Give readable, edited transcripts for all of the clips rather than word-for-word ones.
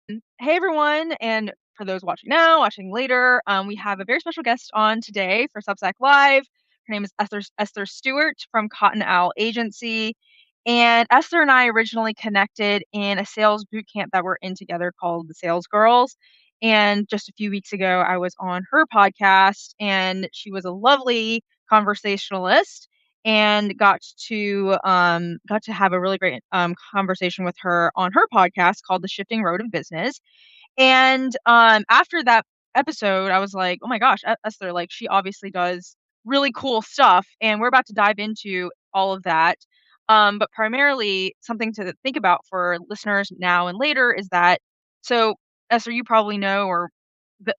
Hey everyone, and for those watching now, watching later, we have a very special guest on today for Substack Live. Her name is Esther Stewart from CottnOwl Agency, and Esther and I originally connected in a sales boot camp that we're in together called the Sales Girls. And just a few weeks ago, I was on her podcast, and she was a lovely conversationalist, and got to have a really great conversation with her on her podcast called The Shifting Road of Business. And after that episode, I was like, oh my gosh, Esther, like she obviously does really cool stuff, and we're about to dive into all of that. But primarily, something to think about for listeners now and later is that, so Esther, you probably know, or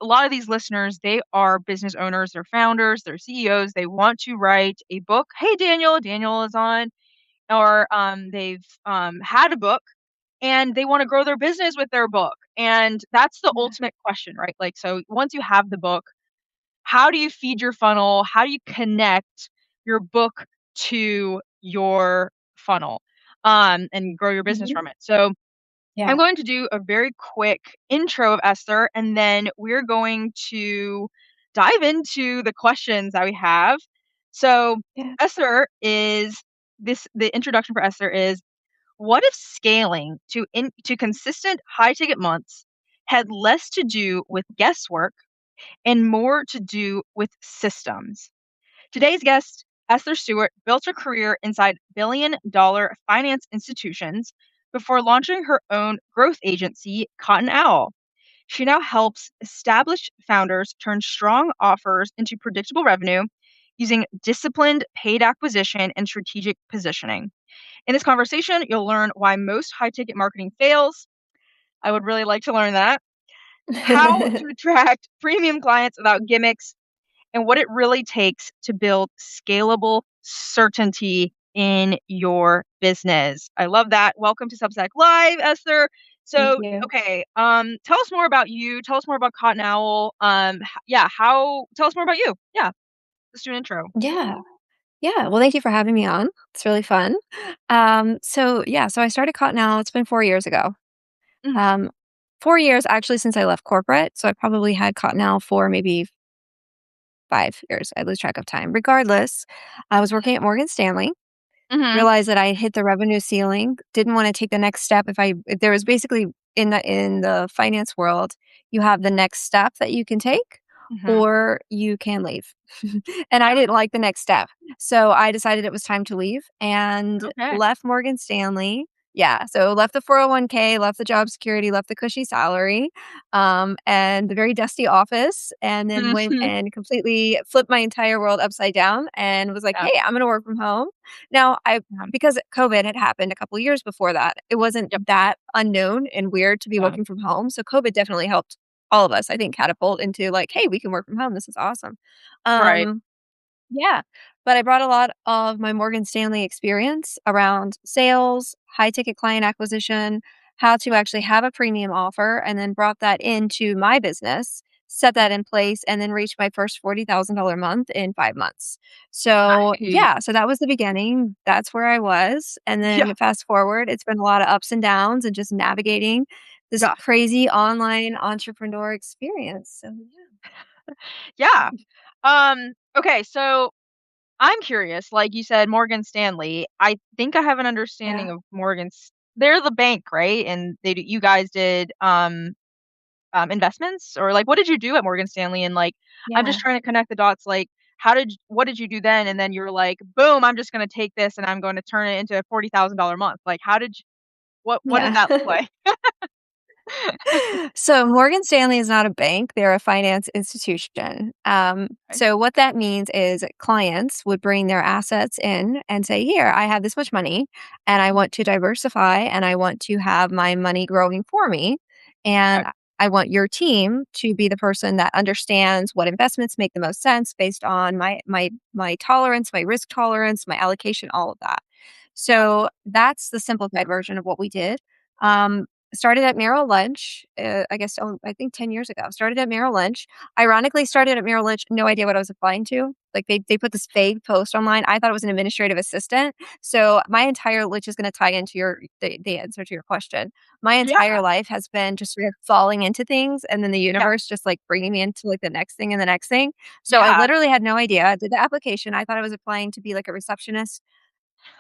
a lot of these listeners, they are business owners, they're founders, they're CEOs. They want to write a book. Hey, Daniel is on, or they've had a book and they want to grow their business with their book. And that's the Yeah. ultimate question, right? Like, so once you have the book, how do you feed your funnel? How do you connect your book to your funnel and grow your business Mhm. from it? So I'm Yeah. going to do a very quick intro of Esther, and then we're going to dive into the questions that we have. So Yeah. Esther is the introduction for Esther is, what if scaling to consistent high-ticket months had less to do with guesswork and more to do with systems? Today's guest, Esther Stewart, built her career inside billion-dollar finance institutions before launching her own growth agency, CottnOwl. She now helps established founders turn strong offers into predictable revenue using disciplined paid acquisition and strategic positioning. In this conversation, you'll learn why most high ticket marketing fails. I would really like to learn that. How to attract premium clients without gimmicks, and what it really takes to build scalable certainty in your business. I love that. Welcome to Substack Live, Esther. Thank So, you. okay, tell us more about you. Tell us more about Cotton Owl. Yeah, tell us more about you. Yeah, let's do an intro. Yeah. Yeah. Well, thank you for having me on. It's really fun. So I started CottnOwl. It's been 4 years ago. Mhm. Um, 4 years actually since I left corporate. So I probably had CottnOwl for maybe 5 years. I lose track of time. Regardless, I was working at Morgan Stanley. Mhm. Realized that I hit the revenue ceiling. Didn't want to take the next step. If there was basically in the finance world, you have the next step that you can take, Mhm. or you can leave. And I Yeah. didn't like the next step. So I decided it was time to leave and Okay. left Morgan Stanley. Yeah. So left the 401k, left the job security, left the cushy salary, and the very dusty office, and then went Mhm. and completely flipped my entire world upside down and was like, Yeah. hey, I'm going to work from home. Now, Yeah. because COVID had happened a couple years before that, it wasn't Yep. that unknown and weird to be Yeah. working from home. So COVID definitely helped all of us, I think, catapult into like, hey, we can work from home. This is awesome. Right. Um, yeah. But I brought a lot of my Morgan Stanley experience around sales, high ticket client acquisition, how to actually have a premium offer, and then brought that into my business, set that in place, and then reached my first $40,000 month in 5 months. So, Nice. yeah, so that was the beginning. That's where I was. And Yeah. then fast forward, it's been a lot of ups and downs and just navigating this Yeah. crazy online entrepreneur experience. So, Yeah. Okay, so I'm curious, like you said, Morgan Stanley. I think I have an yeah. understanding of they're the bank, right? And you guys did investments, or like what did you do at Morgan Stanley? And like I'm just Yeah. trying to connect the dots, like what did you do then? And then you're like, boom, I'm just gonna take this and I'm going to turn it into a $40,000 month. Like how did you, what did Yeah. that look like? So Morgan Stanley is not a bank, they're a finance institution. Okay. So what that means is clients would bring their assets in and say, here, I have this much money and I want to diversify and I want to have my money growing for me. Okay. And I want your team to be the person that understands what investments make the most sense based on my tolerance, my risk tolerance, my allocation, all of that. Yeah. So that's the simplified version of what we did. Um, started at Merrill Lynch, I guess, I think 10 years ago. Started at Merrill Lynch. Ironically, started at Merrill Lynch, no idea what I was applying to. Like they put this vague post online. I thought it was an administrative assistant. So my entire, which is going to tie into the answer to your question. My Yeah. entire life has been just sort of falling into things, and then the Yeah. universe just like bringing me into like the next thing and the next thing. So I Yeah. literally had no idea. I did the application. I thought I was applying to be like a receptionist.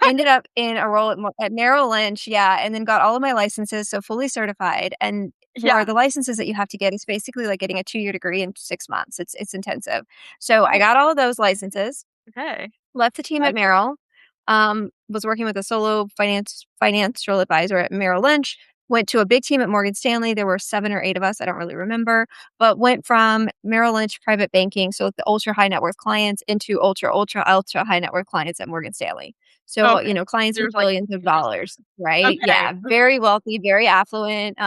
Ended up in a role at Merrill Lynch, yeah, and then got all of my licenses, so fully certified, and for Yeah. the licenses that you have to get, it's basically like getting a 2-year degree in 6 months. It's intensive. So I Oh, got all of those licenses, okay. left the team at Good. Merrill, was working with a solo financial advisor at Merrill Lynch, went to a big team at Morgan Stanley. There were 7 or 8 of us, I don't really remember, but went from Merrill Lynch private banking, so the ultra high net worth clients, into ultra high net worth clients at Morgan Stanley. So, Okay. clients with There's like billions of tiers dollars, there. right? Okay. Yeah, very wealthy, very affluent,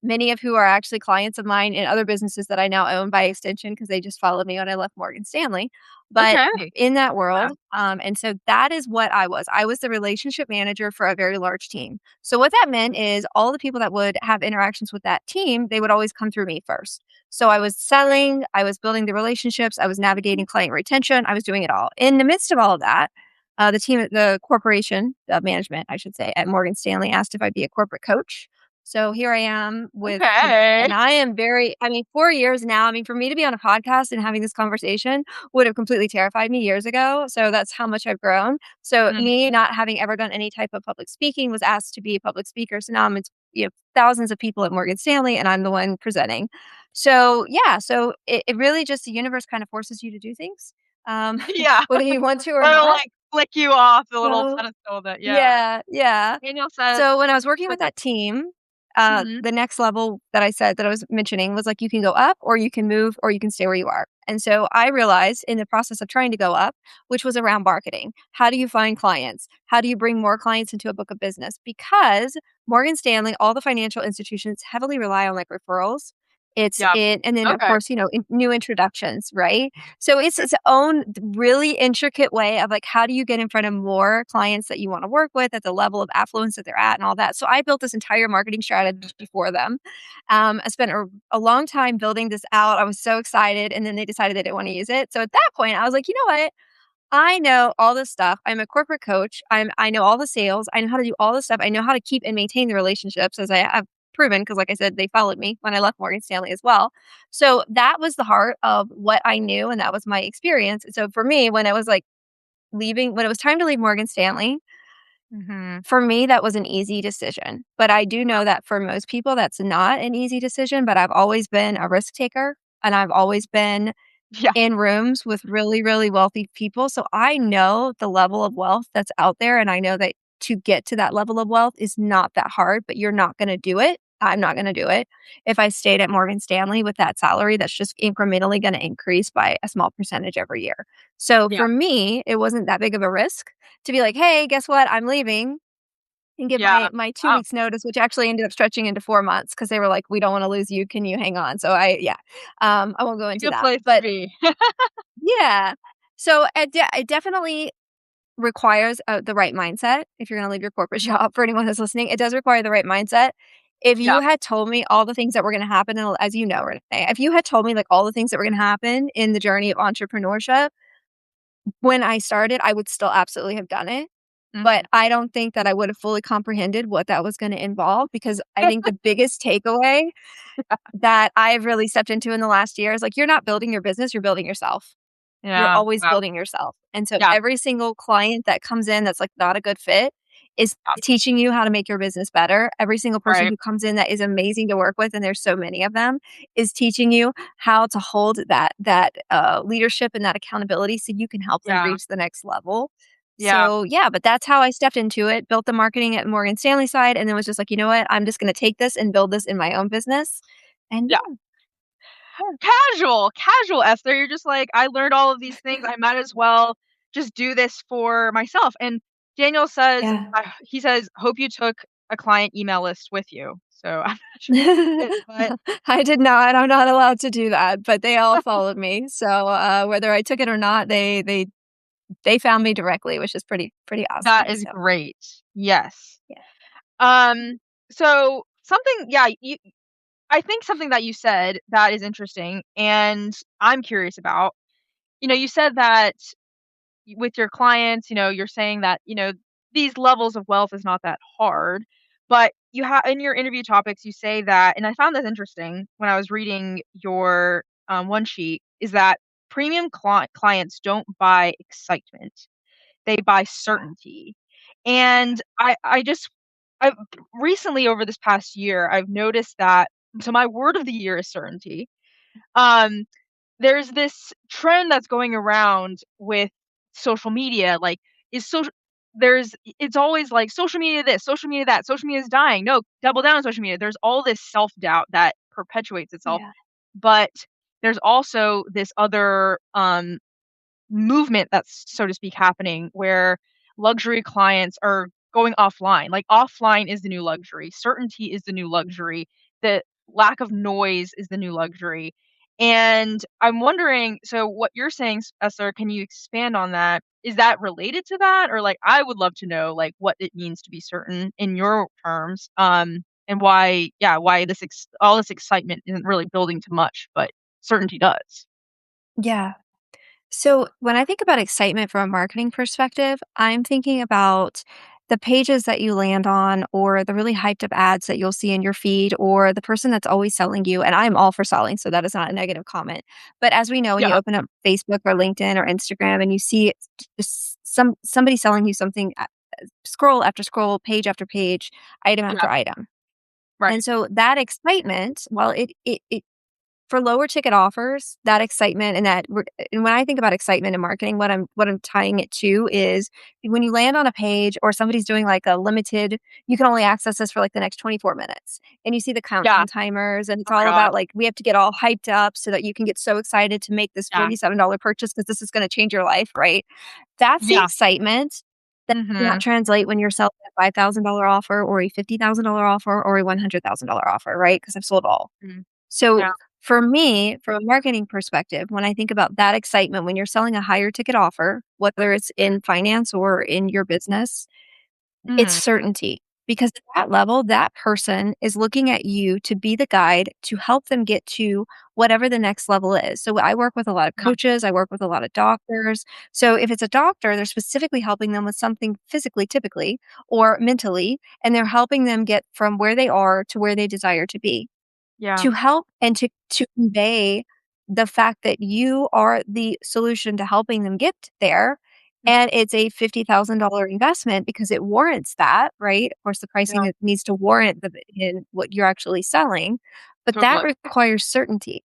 many of who are actually clients of mine in other businesses that I now own by extension because they just followed me when I left Morgan Stanley. But Okay. in that Yeah. world, and so that is what I was. I was the relationship manager for a very large team. So what that meant is all the people that would have interactions with that team, they would always come through me first. So I was selling, I was building the relationships, I was navigating client retention, I was doing it all. In the midst of all of that, the corporation management, I should say, at Morgan Stanley asked if I'd be a corporate coach. So here I am Okay. and I am I mean, 4 years now. I mean, for me to be on a podcast and having this conversation would have completely terrified me years ago. So that's how much I've grown. So Mm. me not having ever done any type of public speaking, was asked to be a public speaker. So now I'm, thousands of people at Morgan Stanley and I'm the one presenting. So yeah, so it really just, the universe kind of forces you to do things, um, Yeah. whether you want to or Or not. like flick you off the little So pedestal that yeah. yeah, yeah. Daniel says So when I was working oh, with go that team, mhm. the next level that I said that I was mentioning was like, you can go up or you can move or you can stay where you are. And so I realized in the process of trying to go up, which was around marketing, how do you find clients? How do you bring more clients into a book of business? Because Morgan Stanley, all the financial institutions heavily rely on like referrals. Yeah. And then of Okay. course, new introductions, right? So it's its own really intricate way of like, how do you get in front of more clients that you want to work with at the level of affluence that they're at and all that. So I built this entire marketing strategy for them. I spent a long time building this out. I was so excited. And then they decided they didn't want to use it. So at that point, I was like, you know what? I know all this stuff. I'm a corporate coach. I know all the sales. I know how to do all this stuff. I know how to keep and maintain the relationships, as I have proven because like I said, they followed me when I left Morgan Stanley as well. So that was the heart of what I knew and that was my experience. So for me, when I was like when it was time to leave Morgan Stanley, Mhm. for me that was an easy decision. But I do know that for most people that's not an easy decision, but I've always been a risk taker and I've always been Yeah. in rooms with really, really wealthy people. So I know the level of wealth that's out there. And I know that to get to that level of wealth is not that hard, but you're not going to do it. I'm not going to do it if I stayed at Morgan Stanley with that salary that's just incrementally going to increase by a small percentage every year. So Yeah. for me, it wasn't that big of a risk to be like, hey, guess what? I'm leaving and give Yeah. my 2 Oh, weeks notice, which actually ended up stretching into 4 months because they were like, we don't want to lose you. Can you hang on? So yeah, I won't go a into good that, place to but be. yeah. So it definitely requires the right mindset if you're going to leave your corporate job. For anyone who's listening, it does require the right mindset. If Yeah. you had told me all the things that were going to happen, as you know, Renee, if you had told me like all the things that were going to happen in the journey of entrepreneurship when I started, I would still absolutely have done it. But Mhm. I don't think that I would have fully comprehended what that was going to involve because I think the biggest takeaway that I've really stepped into in the last year is like, you're not building your business, you're building yourself. You're Yeah. always Wow. building yourself. And so Yeah. every single client that comes in that's like not a good fit is Yeah. teaching you how to make your business better. Every single person Right. who comes in that is amazing to work with, and there's so many of them, is teaching you how to hold that leadership and that accountability so you can help them Yeah. reach the next level. Yeah. So yeah, but that's how I stepped into it, built the marketing at Morgan Stanley side, and then was just like, you know what? I'm just gonna take this and build this in my own business. And Yeah. yeah, yeah, Casual, Esther. You're just like, I learned all of these things. I might as well just do this for myself. And Daniel says, yeah. he says, hope you took a client email list with you. So I'm not sure if you did, but I did not. I'm not allowed to do that, but they all followed me. So, whether I took it or not, they found me directly, which is pretty that awesome. is So, great. Yes. yeah. Um, so something, yeah, I think something that you said that is interesting and I'm curious about. You said that with your clients, you're saying that, these levels of wealth is not that hard, but you have in your interview topics, you say that, and I found this interesting when I was reading your one sheet, is that premium clients don't buy excitement, they buy Yeah. certainty. And I've recently over this past year, I've noticed that, so my word of the year is certainty. Um, there's this trend that's going around with social media, like, is social it's always like social media this, social media that, social media is dying. No, double down on social media. There's all this self-doubt that perpetuates itself. Yeah. But there's also this other movement that's, so to speak, happening where luxury clients are going offline. Like, offline is the new luxury. Certainty is the new luxury. The lack of noise is the new luxury. And I'm wondering, so what you're saying, Esther, can you expand on that? Is that related to that? Or, like, I would love to know, like, what it means to be certain in your terms, and why, yeah, why all this excitement isn't really building to much, but certainty does. Yeah. So when I think about excitement from a marketing perspective, I'm thinking about the pages that you land on or the really hyped up ads that you'll see in your feed or the person that's always selling you. And I'm all for selling, so that is not a negative comment. But as we know, when you Yeah, open up Facebook or LinkedIn or Instagram and you see just somebody selling you something, scroll after scroll, page after page, item yeah, after item. right. And so that excitement, while it for lower ticket offers, that excitement and and when I think about excitement in marketing, what I'm tying it to is when you land on a page or somebody's doing like a limited, you can only access this for like the next 24 minutes. And you see the Yeah. countdown timers and it's Oh my all gosh. about like we have to get all hyped up so that you can get so excited to make this Yeah. $47 purchase because this is going to change your life, right? That's the Yeah. excitement that does not Mhm. translate when you're selling a $5,000 offer or a $50,000 offer or a $100,000 offer, right? Because I've sold all. Mm. So Yeah. for me, from a marketing perspective, when I think about that excitement when you're selling a higher ticket offer, whether it's in finance or in your business, it's Mhm. certainty. Because at that level, that person is looking at you to be the guide to help them get to whatever the next level is. So I work with a lot of Yeah. coaches, I work with a lot of doctors. So if it's a doctor, they're specifically helping them with something physically, typically, or mentally, and they're helping them get from where they are to where they desire to be Yeah. to help and to convey the fact that you are the solution to helping them get there. Mm. And it's a $50,000 investment because it warrants that, right? Of course, the Yeah. pricing needs to warrant in what you're actually selling, but that Totally. requires certainty.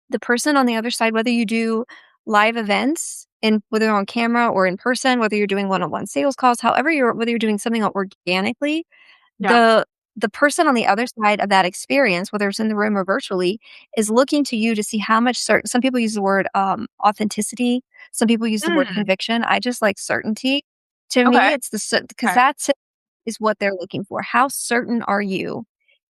The person on the other side, whether you do live events and whether on camera or in person, whether you're doing one-on-one sales calls, however whether you're doing something organically, Yeah. the the person on the other side of that experience, whether it's in the room or virtually, is looking to you to see how much some people use the word, authenticity, some people use the word Mm. conviction, I just like certainty. To Okay. me, it's because Okay. that's is what they're looking for. How certain are you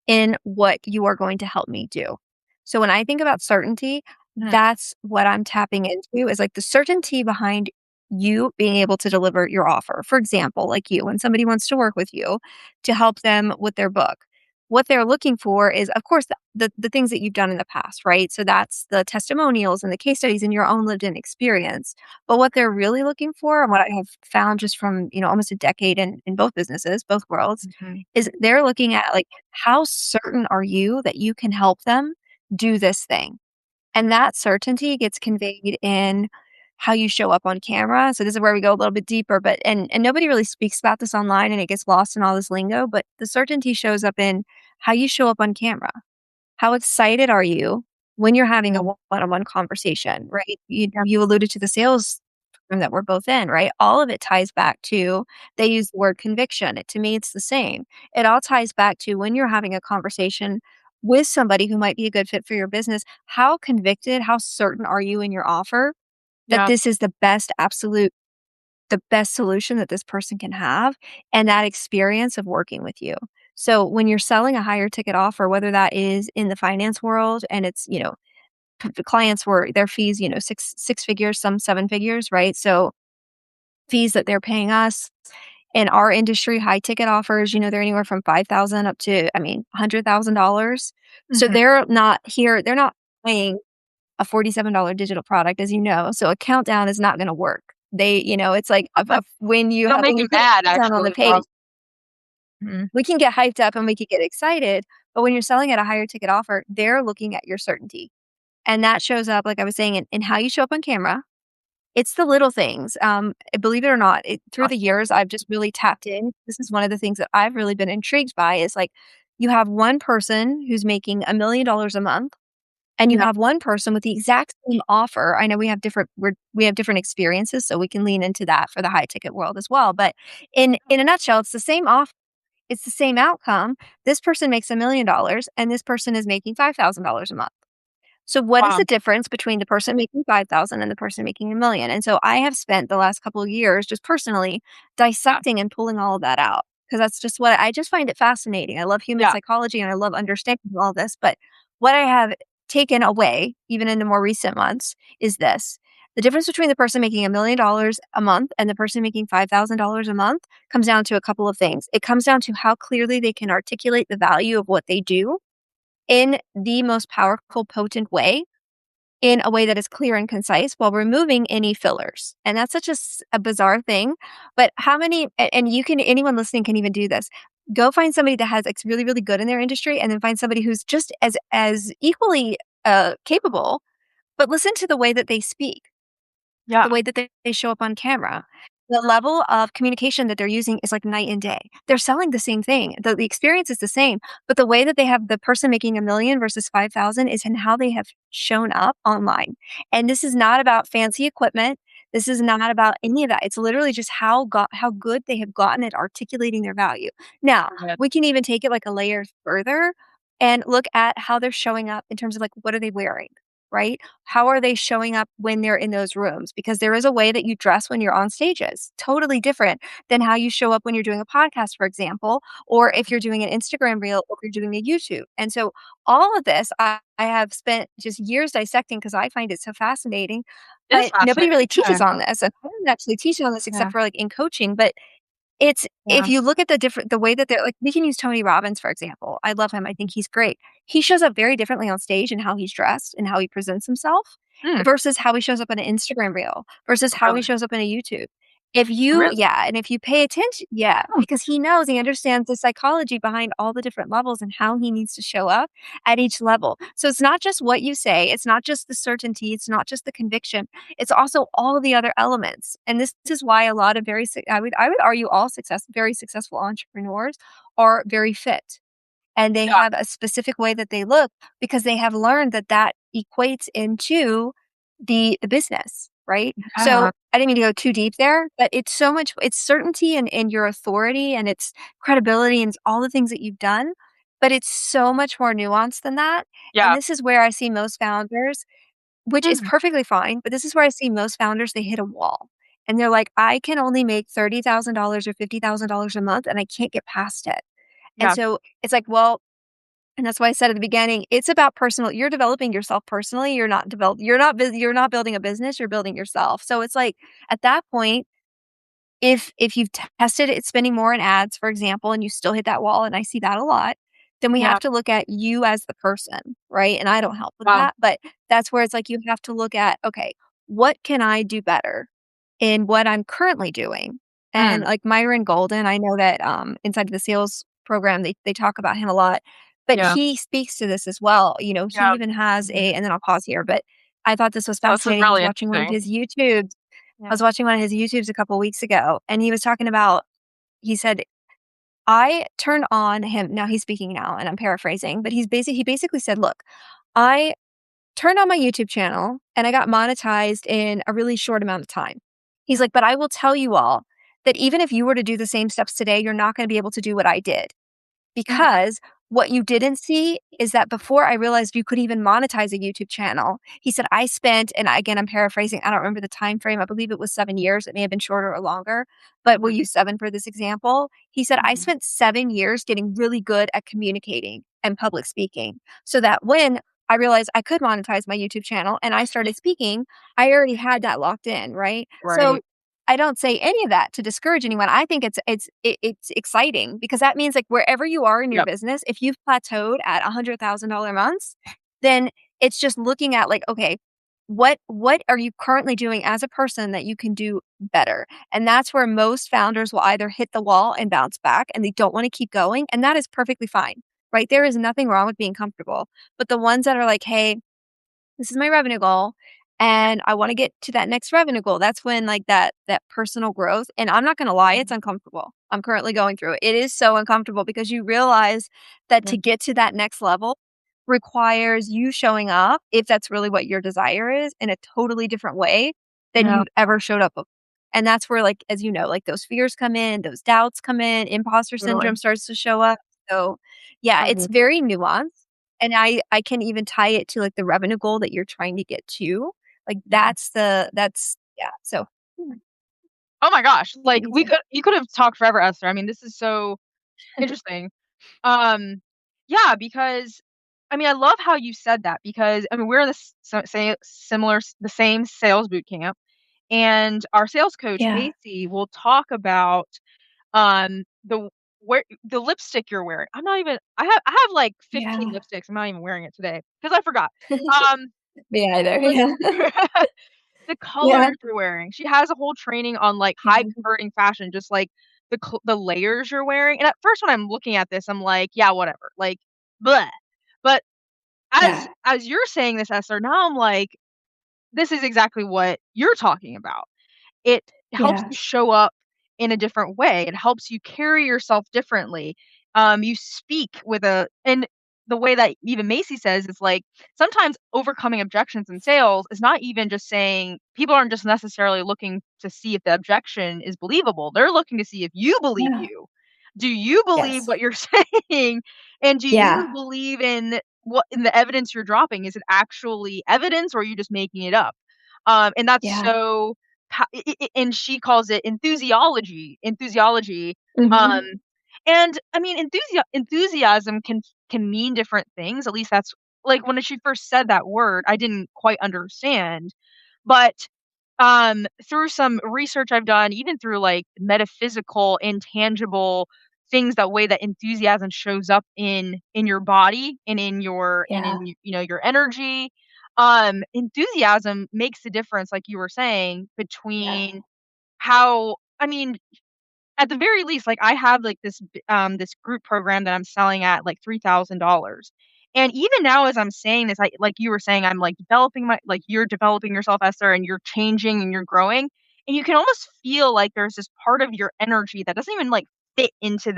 in what you are going to help me do. So when I think about certainty, Mm. that's what I'm tapping into is like the certainty behind you being able to deliver your offer. For example, like you, when somebody wants to work with you to help them with their book, what they're looking for is, of course, the things that you've done in the past, right? So that's the testimonials and the case studies and your own lived in experience. But what they're really looking for, and what I have found just from, almost a decade in both businesses, both worlds, Mhm. is they're looking at like, how certain are you that you can help them do this thing? And that certainty gets conveyed in how you show up on camera. So this is where we go a little bit deeper, but and nobody really speaks about this online and it gets lost in all this lingo, but the certainty shows up in how you show up on camera. How excited are you when you're having a one-on-one conversation, right? You Yeah. you alluded to the sales room that we're both in, right? All of it ties back to they use the word conviction. To me, it's the same. It all ties back to when you're having a conversation with somebody who might be a good fit for your business. How convicted, how certain are you in your offer that Yeah. this is the best solution that this person can have and that experience of working with you. So when you're selling a higher ticket offer, whether that is in the finance world and it's, the clients were their fees, six figures, some seven figures, right? So fees that they're paying us In our industry, high ticket offers, they're anywhere from 5,000 up to, I mean, $100,000. So Mhm. they're not paying a $47 digital product, as you know. So a countdown is not going to work. It's like when you It'll make when me you put a mad countdown on the actually for page, mhm. we can get hyped up and we can get excited. But when you're selling at a higher ticket offer, they're looking at your certainty. And that shows up, like I was saying, in how you show up on camera. It's the little things. Believe it or not, through the years, I've just really tapped in. This is one of the things that I've really been intrigued by is like you have one person who's making $1 million a month, and you Yeah. have one person with the exact same offer. I know we have different experiences, so we can lean into that for the high ticket world as well. But in a nutshell, it's the same offer, it's the same outcome. This person makes $1 million, and this person is making $5,000 a month. So what is Wow. the difference between the person making 5,000 and the person making 1,000,000? And so I have spent the last couple of years just personally Yeah. dissecting and pulling all of that out because that's just what I just find it fascinating. I love human Yeah. psychology and I love understanding all this, but what I have taken away even in the more recent months is this. The difference between the person making $1 million a month and the person making $5,000 a month comes down to a couple of things. It comes down to how clearly they can articulate the value of what they do in the most powerful, potent way, in a way that is clear and concise while removing any fillers. And that's such a bizarre thing. But how many, and anyone listening can even do this. Go find somebody that has it's really, really good in their industry and then find somebody who's just as equally capable, but listen to the way that they speak, the Yeah. way that they show up on camera. The level of communication that they're using is like night and day. They're selling the same thing. The experience is the same, but the way that they have the person making 1,000,000 versus 5,000 is in how they have shown up online. And this is not about fancy equipment. This is not about any of that. It's literally just how good they have gotten at articulating their value. Now, Good. we can even take it like a layer further and look at how they're showing up in terms of like what are they wearing, right? How are they showing up when they're in those rooms? Because there is a way that you dress when you're on stages, totally different than how you show up when you're doing a podcast, for example, or if you're doing an Instagram reel or if you're doing a YouTube. And so all of this I have spent just years dissecting because I find it so fascinating. It is But nobody really fascinating. teaches Yeah. on this. And I don't actually teach on this Yeah. except for like in coaching. But it's if Yeah. you look at the way that they're like, we can use Tony Robbins, for example. I love him. I think he's great. He shows up very differently on stage and how he's dressed and how he presents himself Mm. versus how he shows up in an Instagram reel versus how he Really? shows up in a YouTube. Really? And if you pay attention, yeah, Hmm. because he understands the psychology behind all the different levels and how he needs to show up at each level. So it's not just what you say, it's not just the certainty, it's not just the conviction, it's also all of the other elements. And this is why a lot of I would argue all very successful entrepreneurs are very fit and they Yeah. have a specific way that they look because they have learned that that equates into the business, right? Yeah. So I didn't mean to go too deep there, but it's certainty and your authority and it's credibility and it's all the things that you've done, but it's so much more nuanced than that. And Yeah. this is where I see most founders, which is Mhm. perfectly fine, but this is where I see most founders, they hit a wall. And they're like, I can only make $30,000 or $50,000 a month and I can't get past it. And Yeah. so it's like, well, and that's why I said at the beginning, it's about personal. You're developing yourself personally. You're not building a business, you're building yourself. So it's like at that point, if you've tested it spending more in ads, for example, and you still hit that wall, and I see that a lot, then we Yeah. have to look at you as the person, right? And I don't help with Wow. that, but that's where it's like you have to look at, okay, what can I do better in what I'm currently doing? And Mm. like Myron Golden, I know that inside of the sales program, they talk about him a lot, but Yeah. he speaks to this as well. He Yeah. even has Mhm. and then I'll pause here, but I thought this was No, this is fascinating. I was really watching one of interesting. his YouTubes I Yeah. was watching one of his YouTubes a couple weeks ago, and he was talking about he said, "I turn on him." Now he's speaking now, and I'm paraphrasing, but he basically said, "Look, I turned on my YouTube channel and I got monetized in a really short amount of time." He's like, "But I will tell you all that even if you were to do the same steps today, you're not gonna be able to do what I did." Mhm. Because what you didn't see is that before I realized you could even monetize a YouTube channel, he said, I spent, and again, I'm paraphrasing, I don't remember the time frame. I believe it was 7 years. It may have been shorter or longer, but we'll use 7 for this example. He said, I Mhm. spent 7 years getting really good at communicating and public speaking so that when I realized I could monetize my YouTube channel and I started speaking, I already had that locked in, right? So Right. I don't say any of that to discourage anyone. I think it's exciting because that means like wherever you are in your Yep. business, if you've plateaued at $100,000 months, then it's just looking at like, okay, what are you currently doing as a person that you can do better? And that's where most founders will either hit the wall and bounce back and they don't want to keep going, and that is perfectly fine. Right? There is nothing wrong with being comfortable. But the ones that are like, "Hey, this is my revenue goal and I want to get to that next revenue goal." That's when like that personal growth, and I'm not going to lie, it's uncomfortable. I'm currently going through it. It is so uncomfortable because you realize that Yeah. to get to that next level requires you showing up, if that's really what your desire is, in a totally different way than Yeah, you've ever showed up before. And that's where like, as you know, like those fears come in, those doubts come in, imposter syndrome totally. starts to show up. So yeah, it's Totally. very nuanced. And I can even tie it to, like, the revenue goal that you're trying to get to. Like, that's yeah, so Oh my gosh, pretty like, easy. you could have talked forever, Esther. I mean, this is so interesting. Um, yeah, because I mean, I love how you said that because, I mean, we're in the the same sales boot camp, and our sales coach, Yeah, Macy, will talk about, the the lipstick you're wearing. I have, like, 15 yeah. lipsticks. I'm not even wearing it today because I forgot. Um, Me either, but yeah. the Yeah, colors you're wearing. She has a whole training on, like, high yeah, converting fashion, just, like, the layers you're wearing, and at first when I'm looking at this, I'm like, "Yeah, whatever," like, bleh. But yeah, as you're saying this, Esther, now I'm like, "This is exactly what you're talking about." It helps yeah, you show up in a different way. It helps you carry yourself differently. You speak with a and the way that even Macy says is like sometimes overcoming objections in sales is not even just saying people aren't just necessarily looking to see if the objection is believable. They're looking to see if you believe yeah, you. Do you believe yes, what you're saying? And do you yeah, believe in the evidence you're dropping? Is it actually evidence or are you just making it up? And that's yeah, so and she calls it enthusiology, um, mhm, and I mean, enthusiasm can mean different things, at least that's like, when she first said that word, I didn't quite understand, but, through some research I've done, even through, like, metaphysical, intangible things, that way that enthusiasm shows up in your body and yeah, you know, your energy, enthusiasm makes the difference, like you were saying, yes, between how I mean, at the very least, like, I have, like, this group program that I'm selling at, like, $3,000, and even now as I'm saying this, I like you were saying, I'm, like, developing my like, you're developing yourself, Esther, and you're changing and you're growing, and you can almost feel like there's this part of your energy that doesn't even, like, fit into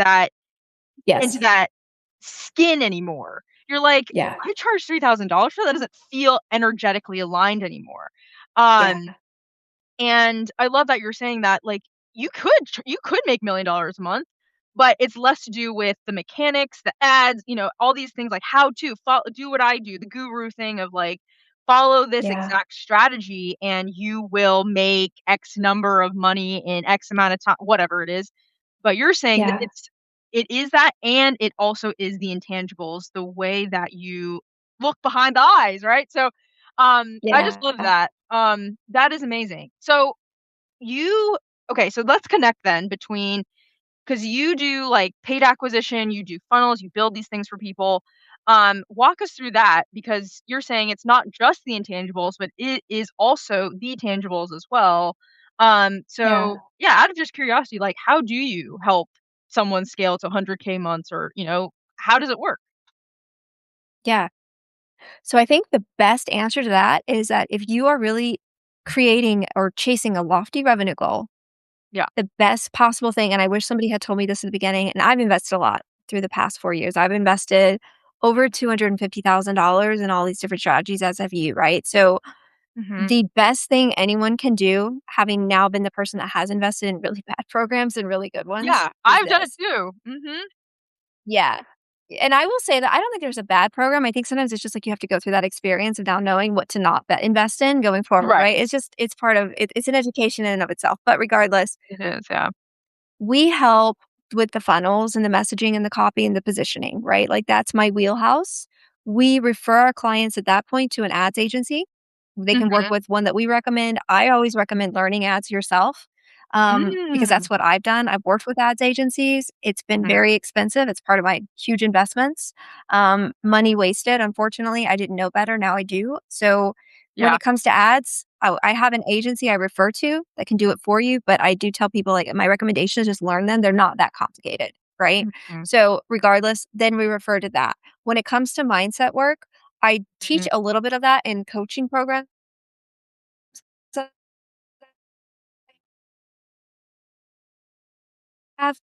yes, that skin anymore. You're like, yeah, "I charge $3,000 for that? That doesn't feel energetically aligned anymore." yeah, Um and I love that you're saying that, like, you could make $1,000,000 a month, but it's less to do with the mechanics, the ads, you know, all these things like how to do what I do, the guru thing of, like, follow this yeah, exact strategy and you will make X number of money in X amount of time, whatever it is. But you're saying that yeah, it is that and it also is the intangibles, the way that you look behind the eyes, right? So, I just yeah, love that. That is amazing. So you okay, so let's connect then between because you do like paid acquisition, you do funnels, you build these things for people. Walk us through that because you're saying it's not just the intangibles, but it is also the tangibles as well. So yeah, yeah, out of just curiosity, like how do you help someone scale to 100K months or, you know, how does it work? yeah. So I think the best answer to that is that if you are really creating or chasing a lofty revenue goal, Yeah. the best possible thing, and I wish somebody had told me this at the beginning, and I've invested a lot through the past 4 years. I've invested over $250,000 in all these different strategies, as have you, right? So Mhm. the best thing anyone can do, having now been the person that has invested in really bad programs and really good ones, Yeah, is I've done it this. too. Mhm. Yeah. And I will say that I don't think there's a bad program. I think sometimes it's just like you have to go through that experience of now knowing what to not invest in going forward, Right. right? It's part of it's an education in and of itself. But regardless, It is, yeah. we help with the funnels and the messaging and the copy and the positioning, right? Like that's my wheelhouse. We refer our clients at that point to an ads agency. They can work Mhm. with one that we recommend. I always recommend learning ads yourself. because Mm. that's what I've done. I've worked with ads agencies. It's been Mhm. very expensive. It's part of my huge investments. Money wasted. Unfortunately, I didn't know better. Now I do. So when Yeah. it comes to ads, I have an agency I refer to that can do it for you. But I do tell people like my recommendation is just learn them. They're not that complicated, right? Mhm. So regardless, then we refer to that. When it comes to mindset work, I teach Mhm. a little bit of that in coaching programs. So have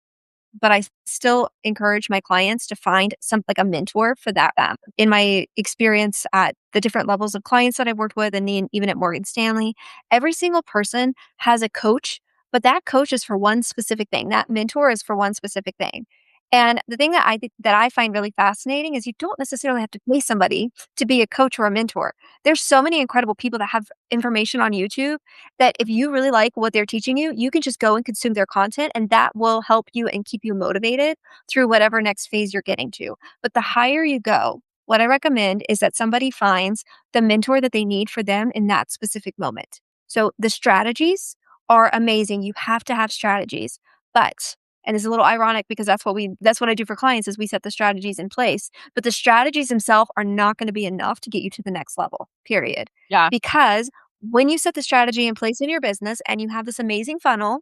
but I still encourage my clients to find some like a mentor for that. In my experience at the different levels of clients that I've worked with, and then even at Morgan Stanley, every single person has a coach, but that coach is for one specific thing. That mentor is for one specific thing. And the thing that I think that I find really fascinating is you don't necessarily have to pay somebody to be a coach or a mentor. There's so many incredible people that have information on YouTube that if you really like what they're teaching you, you can just go and consume their content and that will help you and keep you motivated through whatever next phase you're getting to. But the higher you go, what I recommend is that somebody finds the mentor that they need for them in that specific moment. So the strategies are amazing. You have to have strategies. But and it's a little ironic because that's what I do for clients is we set the strategies in place. But the strategies themselves are not going to be enough to get you to the next level. Period. Yeah. Because when you set the strategy in place in your business and you have this amazing funnel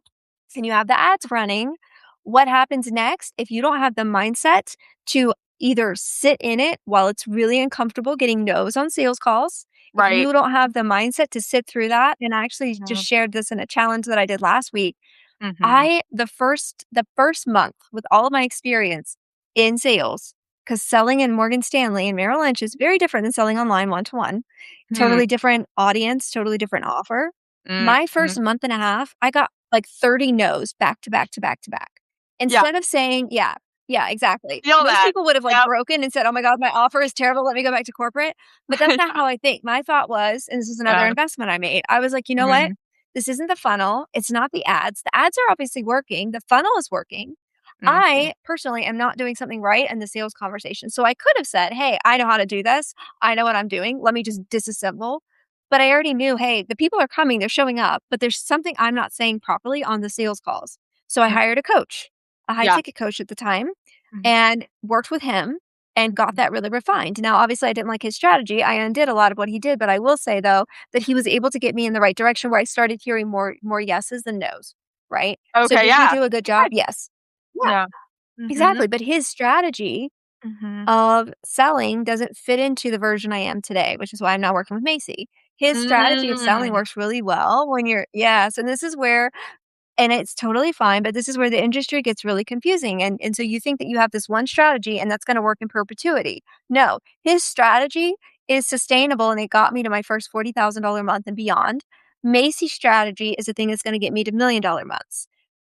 and you have the ads running, what happens next if you don't have the mindset to either sit in it while it's really uncomfortable getting no's on sales calls? If Right. you don't have the mindset to sit through that, and I actually just Mhm. shared this in a challenge that I did last week. Mhm. The first month with all of my experience in sales, because selling in Morgan Stanley and Merrill Lynch is very different than selling online one to one. Mhm. Totally different audience, totally different offer. My Mhm. first month and a half, I got like 30 no's back to back to back to back. Yeah. Instead of saying, yeah, yeah, exactly. Feel Most that. people would have like Yep. broken and said, oh my God, my offer is terrible. Let me go back to corporate. But that's not how I think. My thought was, and this is another Yeah. investment I made. I was like, you know what? Mhm. This isn't the funnel. It's not the ads. The ads are obviously working. The funnel is working. Mhm. I personally am not doing something right in the sales conversation. So I could have said, hey, I know how to do this. I know what I'm doing. Let me just disassemble. But I already knew, hey, the people are coming, they're showing up, but there's something I'm not saying properly on the sales calls. So I Mm. hired a coach, a high Yeah. ticket coach at the time, Mhm. and worked with him and got Mhm. that really refined. Now, obviously, I didn't like his strategy. I undid a lot of what he did, but I will say though that he was able to get me in the right direction where I started hearing more yeses than nos. Right. So Okay, did he yeah. do a good job? Good. Yes. Yeah, Yeah. Mhm. exactly. But his strategy Mhm. of selling doesn't fit into the version I am today, which is why I'm now working with Macy. His strategy of selling Mm. works really well when you're, yes. And this is where, and it's totally fine, but this is where the industry gets really confusing. And so you think that you have this one strategy and that's going to work in perpetuity. No, his strategy is sustainable and it got me to my first $40,000 month and beyond. Macy's strategy is the thing that's going to get me to $1 million months.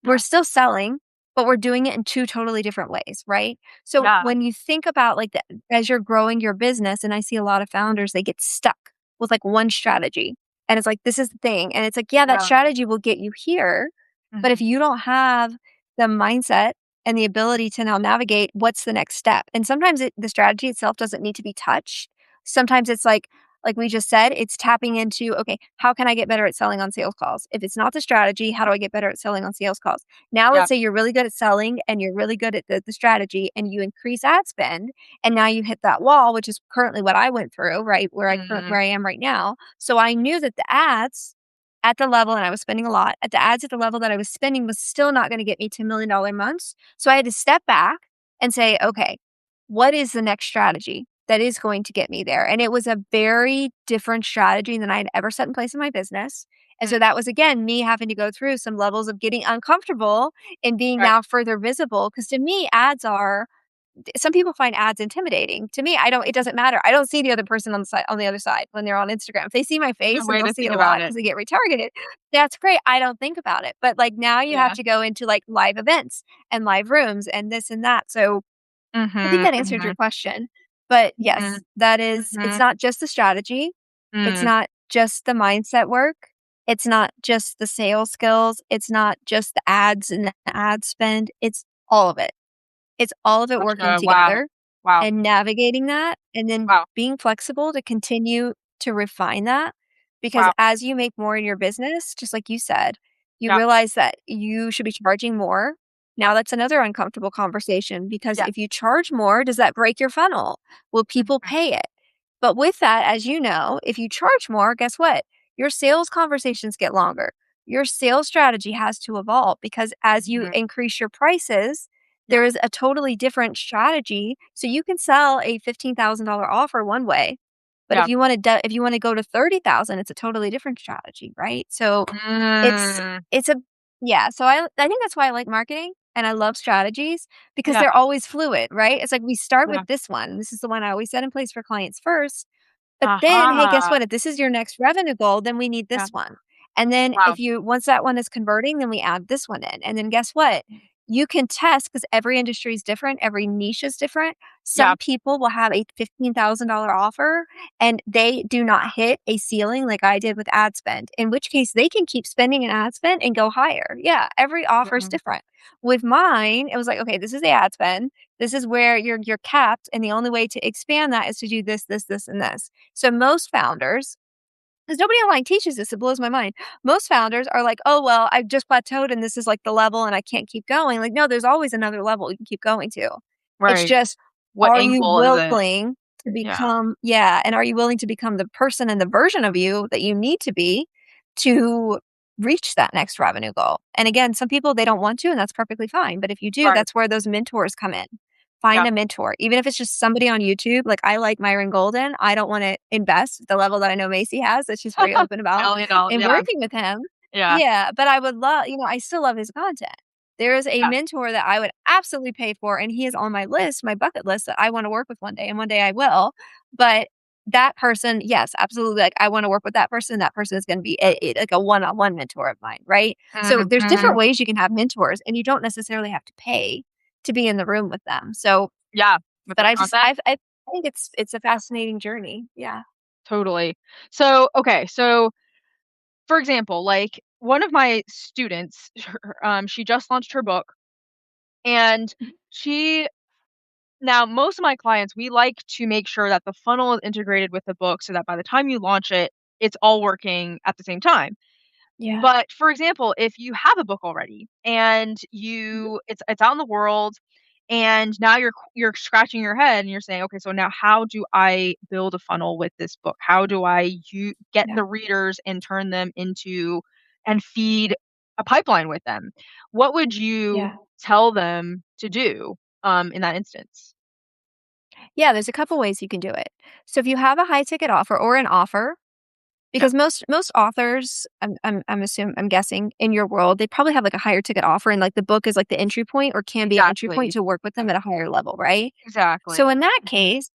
We're Yeah. still selling, but we're doing it in 2 totally different ways, right? So Yeah. when you think about like the as you're growing your business, and I see a lot of founders, they get stuck with like one strategy. And it's like, this is the thing. And it's like, yeah, that Yeah. strategy will get you here. But if Mhm. you don't have the mindset and the ability to now navigate what's the next step. And sometimes the strategy itself doesn't need to be touched. Sometimes it's like we just said, it's tapping into, okay, how can I get better at selling on sales calls? If it's not the strategy, how do I get better at selling on sales calls? Now, Yeah. let's say you're really good at selling and you're really good at the strategy and you increase ad spend and now you hit that wall, which is currently what I went through, right? Mhm. Where I am right now. So I knew that the ads at the level, and I was spending a lot, at the ads at the level that I was spending was still not going to get me to $1 million months. So I had to step back and say, okay, what is the next strategy that is going to get me there? And it was a very different strategy than I had ever set in place in my business. And Mm. so that was again me having to go through some levels of getting uncomfortable and being Right. now further visible. Because to me, ads are, some people find ads intimidating. To me, I don't, it doesn't matter. I don't see the other person on the side, on the other side when they're on Instagram. If they see my Good face and way they'll to see it think a about lot it. because they get retargeted, that's great. I don't think about it. But like now you have Yeah. to go into like live events and live rooms and this and that. So I think Mhm. that answered your Mhm. question. But Mhm. yes, that is, it's Mhm. not just the strategy. It's Mm. not just the mindset work. It's not just the sales skills. It's not just the ads and the ad spend. It's all of it. It's all of it working Gotcha. Wow. together Wow. and navigating that and then Wow. being flexible to continue to refine that. Because Wow. as you make more in your business, just like you said, You Yep. realize that you should be charging more. Now that's another uncomfortable conversation because Yes. if you charge more, does that break your funnel? Will people pay it? But with that, as you know, if you charge more, guess what? Your sales conversations get longer. Your sales strategy has to evolve because as you Mhm. increase your prices, Yep. there is a totally different strategy. So you can sell a $15,000 offer one way, but Yep. if you want to go to 30,000, it's a totally different strategy, right? So it's Mm. it's a yeah, so I think that's why I like marketing and I love strategies because Yeah. they're always fluid, right? It's like we start with Yeah. this one. This is the one I always set in place for clients first. But then, hey, guess Aha. what? If this is your next revenue goal, then we need Yeah. this one. And then Wow. if you once that one is converting, then we add this one in. And then guess what? You can test because every industry is different, every niche is different. Yeah. Some people will have a $15,000 offer and they do not hit a ceiling like I did with ad spend, in which case they can keep spending an ad spend and go higher. Yeah, every offer is Mhm. different. With mine, it was like, okay, this is the ad spend. This is where you're capped, and the only way to expand that is to do this, this, this, and this. So most founders, because nobody online teaches this, it blows my mind. Most founders are like, oh, well, I've just plateaued and this is like the level and I can't keep going. Like, no, there's always another level you can keep going to. It's Right. just, What are you angle is it? willing to Yeah. become, yeah, and are you willing to become the person and the version of you that you need to be to reach that next revenue goal? And again, some people, they don't want to, and that's perfectly fine. But if you do, Right. that's where those mentors come in. Find Yep. a mentor, even if it's just somebody on YouTube. Like I like Myron Golden. I don't want to invest at the level that I know Macy has, that she's very open about $1,000,000. in Yeah. working with him. Yeah. Yeah, but I would love, I still love his content. There is a Yeah. mentor that I would absolutely pay for, and he is on my list, my bucket list that I want to work with one day, and one day I will. But that person, yes, absolutely. Like I want to work with that person. That person is going to be like a one-on-one mentor of mine, right? So there's different Mhm. ways you can have mentors, and you don't necessarily have to pay to be in the room with them. So, Yeah. With but their I just content? I think it's a fascinating journey. Yeah. Totally. So, okay, so for example, like one of my students, she just launched her book, and Mhm. she now most of my clients, we like to make sure that the funnel is integrated with the book so that by the time you launch it, it's all working at the same time. Yeah. But for example, if you have a book already and Mhm. it's out in the world and now you're scratching your head and you're saying, "Okay, so now how do I build a funnel with this book? How do I get Yeah. the readers and turn them into and feed a pipeline with them?" What would you Yeah. tell them to do in that instance? Yeah, there's a couple ways you can do it. So if you have a high ticket offer or an offer, Yeah, because most authors, I'm guessing in your world, they probably have like a higher ticket offer, and like the book is like the entry point or can be an entry point exactly. to work with them at a higher level, right? So Exactly. in that Mhm. case,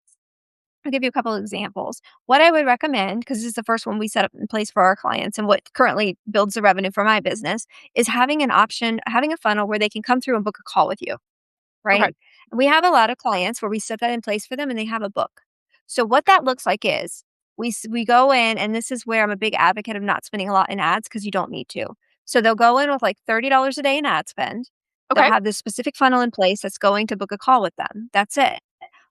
I'll give you a couple of examples. What I would recommend, because this is the first one we set up in place for our clients and what currently builds the revenue for my business, is having an option, having a funnel where they can come through and book a call with you, Okay. right? We have a lot of clients where we set that in place for them and they have a book. So what that looks like is we go in, and this is where I'm a big advocate of not spending a lot in ads because you don't need to. So they'll go in with like $30 a day in ad spend. They'll Okay. have this specific funnel in place that's going to book a call with them. That's it.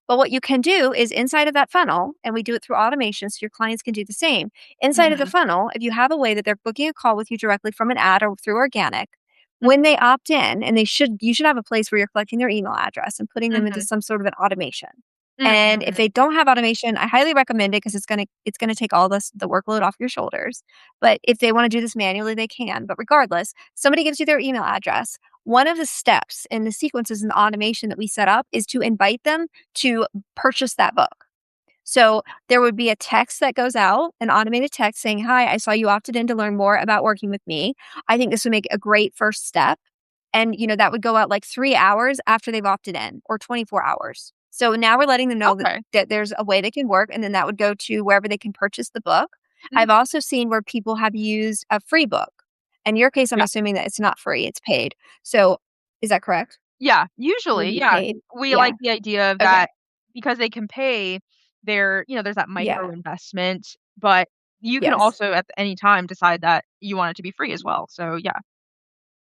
But what you can do is inside of that funnel, and we do it through automation so your clients can do the same. Inside of the Mhm. funnel, if you have a way that they're booking a call with you directly from an ad or through organic, Mhm. when they opt in, and you should have a place where you're collecting their email address and putting them into Mhm. some sort of an automation. And if Mhm. they don't have automation, I highly recommend it because it's gonna take all the workload off your shoulders. But if they want to do this manually, they can. But regardless, somebody gives you their email address. One of the steps in the sequences and the automation that we set up is to invite them to purchase that book. So there would be a text that goes out, an automated text saying, "Hi, I saw you opted in to learn more about working with me. I think this would make a great first step." And, that would go out like 3 hours after they've opted in or 24 hours. So now we're letting them know that, Okay. there's a way they can work, and then that would go to wherever they can purchase the book. Mhm. I've also seen where people have used a free book. In your case, I'm Yeah. assuming that it's not free, it's paid. So is that correct? Yeah, Would it usually, be yeah. paid? We Yeah. like the idea of Okay. that because they can pay there's that Yeah. micro investment, but you can Yes. also at any time decide that you want it to be free as well. So, yeah.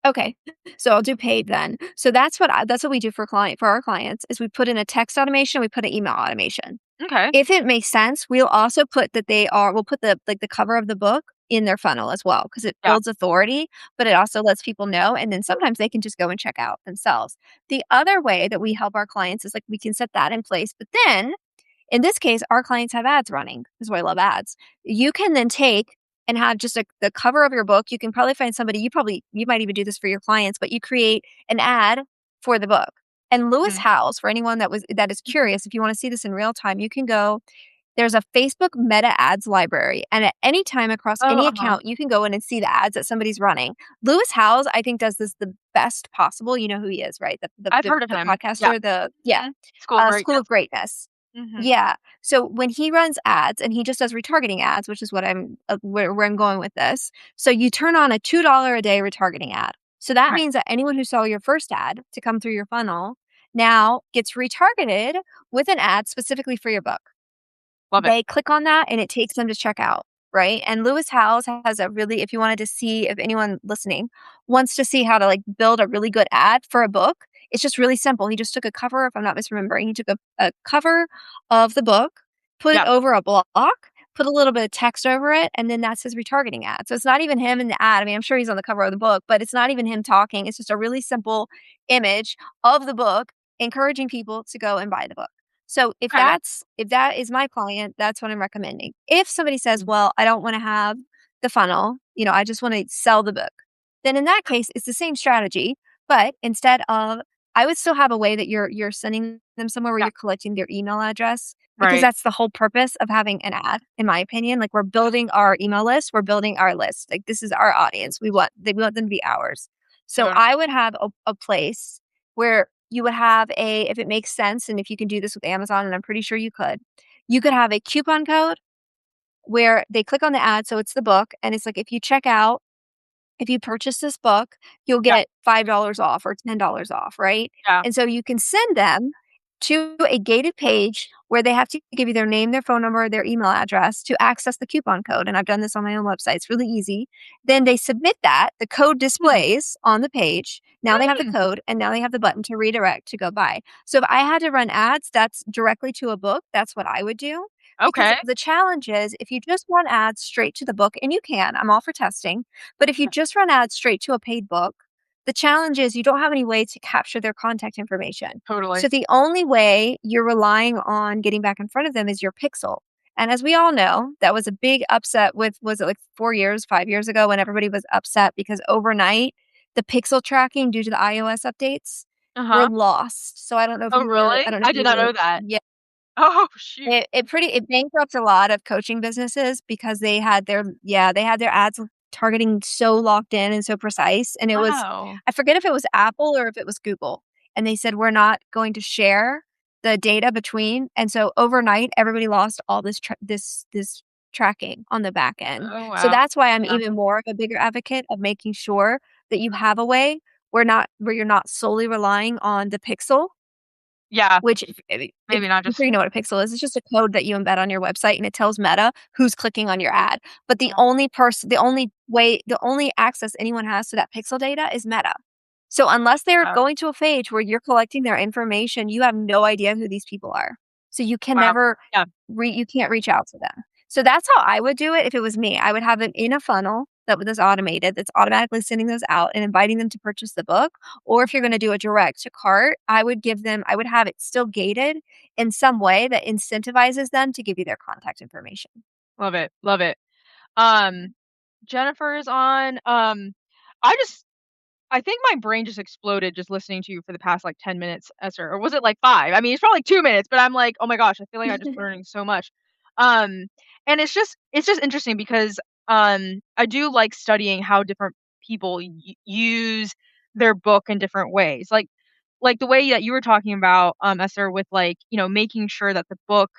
Okay. So I'll do paid then. So that's what we do for our clients is we put in a text automation, we put an email automation. Okay. If it makes sense, we'll also put that we'll put the cover of the book in their funnel as well because it Yeah. builds authority, but it also lets people know. And then sometimes they can just go and check out themselves. The other way that we help our clients is like we can set that in place. But then in this case, our clients have ads running. This is why I love ads. You can then take and have just the cover of your book. You can probably find somebody, you might even do this for your clients, but you create an ad for the book. And Lewis Mhm. Howes, for anyone that is curious, if you want to see this in real time, you can go. There's a Facebook Meta Ads library, and at any time across Oh, any uh-huh. account, you can go in and see the ads that somebody's running. Lewis Howes, I think, does this the best possible. You know who he is, right? I've heard of The him. Yeah. podcaster, Mhm. School of School of Greatness. Greatness. Mhm. Yeah. So when he runs ads and he just does retargeting ads, which is what where I'm going with this. So you turn on a $2 a day retargeting ad. So that Okay. means that anyone who saw your first ad to come through your funnel now gets retargeted with an ad specifically for your book. Love it. They click on that and it takes them to checkout, right? And Lewis Howes has a really, if you wanted to see, if anyone listening wants to see how to like build a really good ad for a book, it's just really simple. He just took a cover, if I'm not misremembering, he took a cover of the book, put it Yeah. over a block, put a little bit of text over it, and then that's his retargeting ad. So it's not even him in the ad. I mean, I'm sure he's on the cover of the book, but it's not even him talking. It's just a really simple image of the book encouraging people to go and buy the book. So Okay. if that is my client, that's what I'm recommending. If somebody says, Mm. "Well, I don't want to have the funnel, I just want to sell the book." Then in that case, it's the same strategy, but instead of I would still have a way that you're sending them somewhere where Yeah. you're collecting their email address because Right. that's the whole purpose of having an ad, in my opinion. Like we're building our email list, we're building our list. Like this is our audience. We want them to be ours. So Totally. I would have a place where you would have if it makes sense, and if you can do this with Amazon, and I'm pretty sure you could have a coupon code where they click on the ad. So it's the book. And it's like, if you purchase this book, you'll Yeah. get $5 off or $10 off, right? Yeah. And so you can send them to a gated page where they have to give you their name, their phone number, their email address to access the coupon code. And I've done this on my own website. It's really easy. Then they submit that. The code Hmm. displays on the page. Now they have the Hmm. code and now they have the button to redirect to go buy. So if I had to run ads, that's directly to a book. That's what I would do. Because Okay. the challenge is if you just run ads straight to the book, and you can, I'm all for testing, but if you Yeah. just run ads straight to a paid book, the challenge is you don't have any way to capture their contact information. Totally. So the only way you're relying on getting back in front of them is your pixel. And as we all know, that was a big upset with, was it like 4 years, 5 years ago, when everybody was upset because overnight the pixel tracking due to the iOS updates were Uh-huh. lost. So Oh, I really? don't know I if did you not were, know that. yeah, Oh, shoot. it bankrupts a lot of coaching businesses because they had their ads targeting so locked in and so precise, and it was Wow. I forget if it was Apple or if it was Google, and they said, "We're not going to share the data between," and so overnight, everybody lost all this tracking on the back end. Oh, So wow. that's why I'm Yeah. even more of a bigger advocate of making sure that you have a way where you're not solely relying on the pixel, Yeah. which if Maybe not I'm sure just you know what a pixel is. It's just a code that you embed on your website, and it tells Meta who's clicking on your ad. But yeah. the only access anyone has to that pixel data is Meta. So unless they're Uh, going to a page where you're collecting their information, you have no idea who these people are. So you can wow. never Yeah. you can't reach out to them. So that's how I would do it if it was me. I would have them in a funnel that was automated, that's automatically sending those out and inviting them to purchase the book. Or if you're going to do a direct to cart, I would have it still gated in some way that incentivizes them to give you their contact information. Love it. Love it. Um, Jennifer is on. I just I think my brain just exploded just listening to you for the past, like, 10 minutes, Esther, or was it, like, 5? I mean, it's probably, like, 2 minutes, but I'm like, "Oh my gosh, I feel like I'm just learning so much." Um, and it's just interesting because, I do like studying how different people use their book in different ways. Like, the way that you were talking about, Esther, with, like, making sure that the book,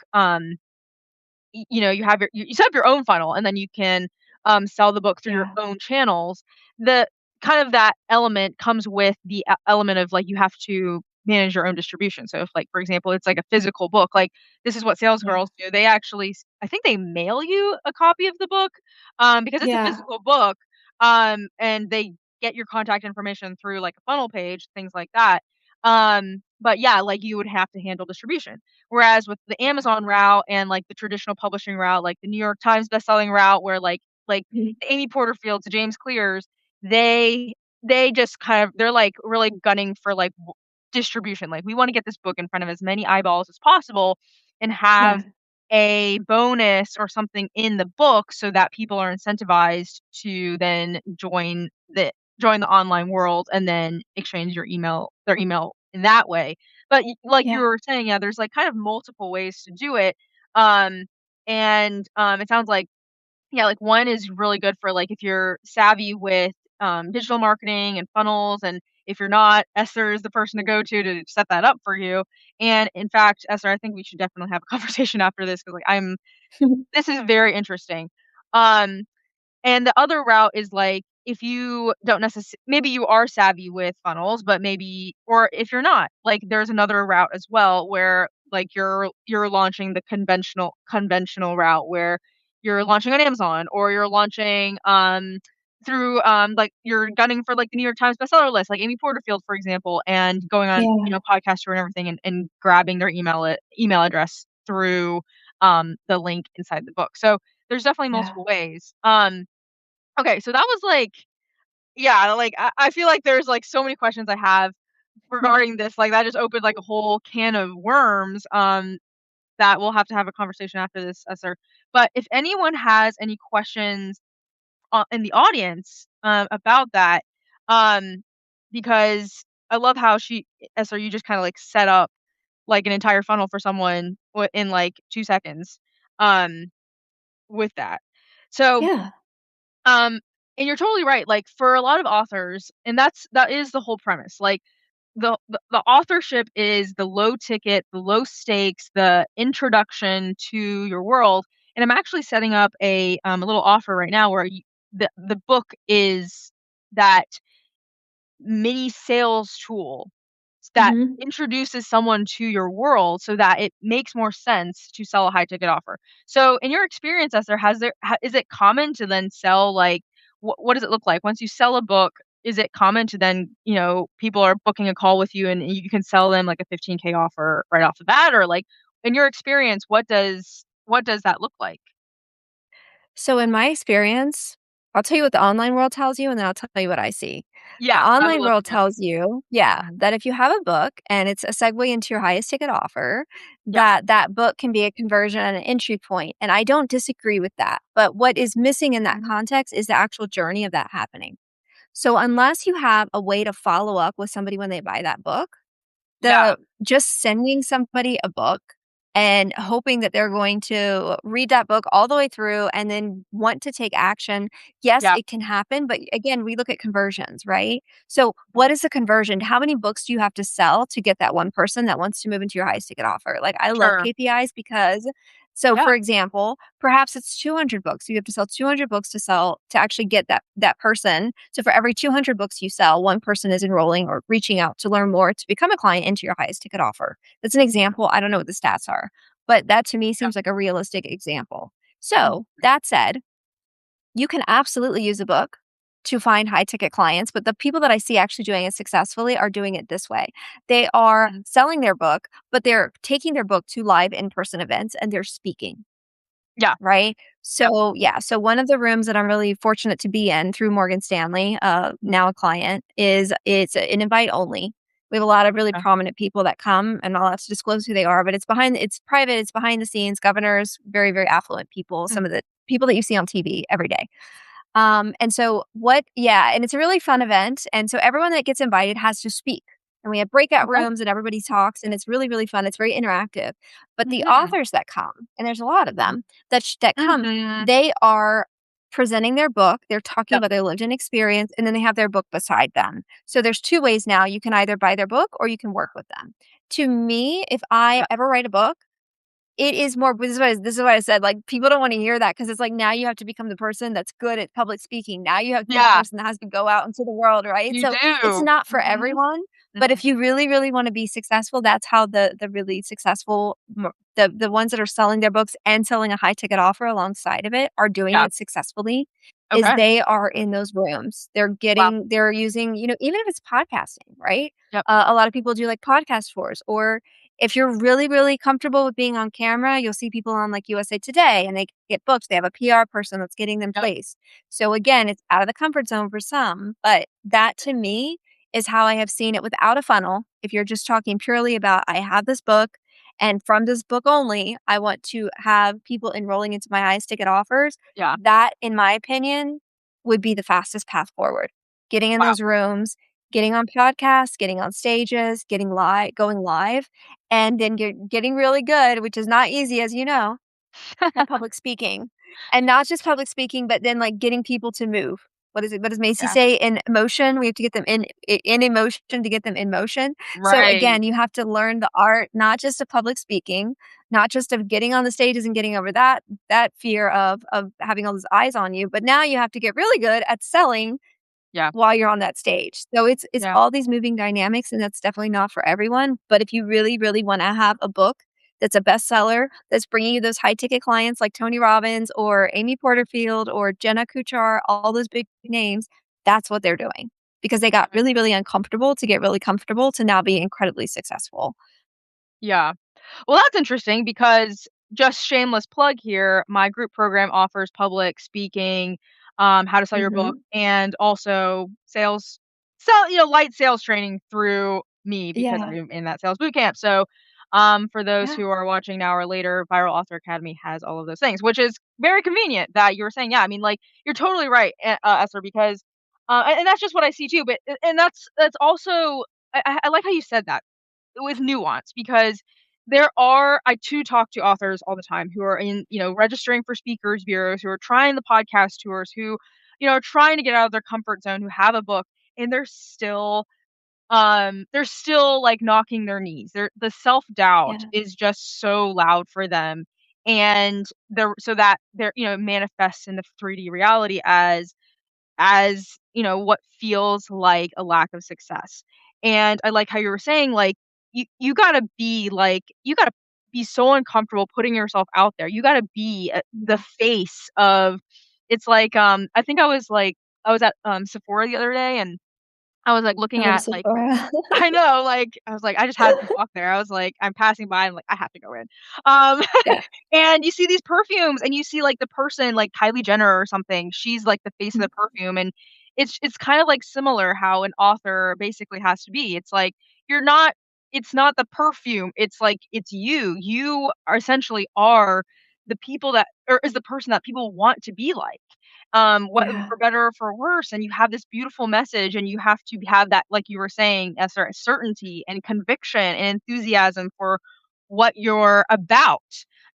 you have you set up your own funnel and then you can sell the book through your Yeah. own channels. The kind of that element comes with the element of like you have to manage your own distribution. So if like for example it's like a physical book, like this is what sales Yeah. girls do. They actually I think they mail you a copy of the book because it's a Yeah. physical book and they get your contact information through like a funnel page, things like that. But yeah, like you would have to handle distribution. Whereas with the Yeah. Amazon route and, like, the traditional publishing route, like the New York Times bestselling route where, like, like Mhm. the Amy Porterfields, the James Clears, they they just kind of they're like really gunning for like distribution. Like we want to get this book in front of as many eyeballs as possible and have Yeah. a bonus or something in the book so that people are incentivized to then join the online world and then exchange their email in that way. But like you Yeah. were saying, yeah, there's like kind of multiple ways to do it. Um, it sounds like yeah, like one is really good for like if you're savvy with digital marketing and funnels, and if you're not, Esther is the person to go to set that up for you. And in fact, Esther, I think we should definitely have a conversation after this because like this is very interesting. Um, and the other route is, like, if you don't maybe you are savvy with funnels, but maybe or if you're not, like, there's another route as well where, like, you're launching the conventional route where you're launching on Amazon or you're launching, through, like, you're gunning for, like, the New York Times bestseller list, like Amy Porterfield, for example, and going on, Yeah. podcast tour and everything and grabbing their email address through, the link inside the book. So, there's definitely Yeah. multiple ways. Okay, so that was like yeah, like, I feel like there's, like, so many questions I have regarding this, like, that just opened, like, a whole can of worms, that we'll have to have a conversation after this, Esther. But if anyone has any questions, in the audience, about that, um, because I love how Esther, you just kinda, like, set up, like, an entire funnel for someone in, like, 2 seconds, um, with that. So Yeah. Um, and you're totally right, like, for a lot of authors and that is the whole premise, like, the authorship is the low ticket, the low stakes, the introduction to your world, and I'm actually setting up a little offer right now where the book is that mini sales tool that Mhm. introduces someone to your world so that it makes more sense to sell a high ticket offer. So in your experience, Esther, is it common to then sell like what does it look like once you sell a book? Is it common to then, people are booking a call with you and you can sell them like a 15K offer right off the bat, or like in your experience, what does that look like? So in my experience, I'll tell you what the online world tells you, and then I'll tell you what I see. The Yeah, I would online love world to know. tells you, yeah, that if you have a book and it's a segue into your highest ticket offer, Yeah. that that book can be a conversion and an entry point. And I don't disagree with that. But what is missing in that Mhm. context is the actual journey of that happening. So unless you have a way to follow up with somebody when they buy that book, Yeah, the just sending somebody a book and hoping that they're going to read that book all the way through and then want to take action, yes, yeah. it can happen, but again, we look at conversions, right? So, what is a conversion? How many books do you have to sell to get that one person that wants to move into your highest ticket offer? Like, I love Sure. KPIs because so Yeah. for example, perhaps it's 200 books. You have to sell 200 books to actually get that person. So for every 200 books you sell, one person is enrolling or reaching out to learn more to become a client into your highest ticket offer. That's an example. I don't know what the stats are, but that to me Yeah. seems like a realistic example. Mhm. So that said, you can absolutely use a book to find high ticket clients, but the people that I see actually doing it successfully are doing it this way. They are Mhm. selling their book, but they're taking their book to live in person events and they're speaking. Yeah. Right? Yep. So, yeah, so one of the rooms that I'm really fortunate to be in through Morgan Stanley, now a client, is it's an invite only. We have a lot of really Okay. prominent people that come, and I'll have to disclose who they are, but it's private, it's behind the scenes, governors, very, very affluent people, some Mhm. of the people that you see on TV every day. And so and it's a really fun event. And so everyone that gets invited has to speak. And we have breakout Okay. rooms and everybody talks and it's really, really fun. It's very interactive. But the Mhm. authors that come, and there's a lot of them that come, Mhm. they are presenting their book, they're talking Yep. about their lived in experience, and then they have their book beside them. So there's two ways now. You can either buy their book or you can work with them. To me, if I Yep. ever write a book, it is more this is what I said, like, people don't wanna hear that because it's like, now you have to become the person that's good at public speaking. Now you have to be the Yeah, person that has to go out into the world, right? you So, it's do. not for Mhm. everyone, but Mhm. if you really, really wanna be successful, that's how the really successful the ones that are selling their books and selling a high ticket offer alongside of it are doing Yeah. it successfully, is Okay. they are in those rooms. Wow. They're using, even if it's podcasting, right? Yep. A lot of people do, like, podcast tours or If you're really, really comfortable with being on camera, you'll see people on like USA Today and they get booked. They have a PR person that's getting them Yep. placed. So again, it's out of the comfort zone for some, but that to me is how I have seen it without a funnel. If you're just talking purely about, I have this book and from this book only, I want to have people enrolling into my highest ticket offers. Yeah. That, in my opinion, would be the fastest path forward. Getting in Wow. those rooms, getting on podcasts, getting on stages, getting live, going live, and then getting really good, which is not easy, as you know, at public speaking. And not just public speaking, but then, like, getting people to move. What does Macy Yeah. say? In motion, we have to get them in emotion to get them in motion. So, Right. again, you have to learn the art, not just of public speaking, not just of getting on the stages and getting over that fear of having all those eyes on you, but now you have to get really good at selling Yeah. while you're on that stage. So it's Yeah. all these moving dynamics, and that's definitely not for everyone, but if you really, really wanna have a book that's a bestseller, that's bringing you those high ticket clients like Tony Robbins or Amy Porterfield or Jenna Kuchar, all those big names, that's what they're doing because they got really, really uncomfortable to get really comfortable to now be incredibly successful. Yeah. Well, that's interesting because just shameless plug here, my group program offers public speaking, how to sell your book, Mhm. and also light sales training through me because Yeah. I'm in that sales boot camp. So, for those Yeah. who are watching now or later, Viral Author Academy has all of those things, which is very convenient that you were saying. Yeah, I mean, like you're totally right, Esther, because, and that's just what I see too. But and that's also I like how you said that with nuance because I too talk to authors all the time who are in, registering for speakers bureaus, who are trying the podcast tours, who, are trying to get out of their comfort zone, who have a book and they're still like knocking their knees. The self-doubt Yeah. is just so loud for them. And so that manifests in the 3D reality as what feels like a lack of success. And I like how you were saying, like, you gotta be so uncomfortable putting yourself out there. You gotta be the Yeah. face of it's like, I think I was at, Sephora the other day, and I was, like, looking Go to at, like Sephora. I know, like, I was like, I just had to walk there. I was like, I'm passing by, I'm like, I have to go in. Um, Yeah. and you see these perfumes and you see, like, the person, like Kylie Jenner or something, she's, like, the face of Mm. the perfume, and it's kind of, like, similar how an author basically has to be. It's like, you're not it's not the perfume, it's like, it's you. You are essentially are the people that or is the person that people want to be like, what Yeah. for better or for worse, and you have this beautiful message, and you have to have that, like you were saying, Esther, certainty and conviction and enthusiasm for what you're about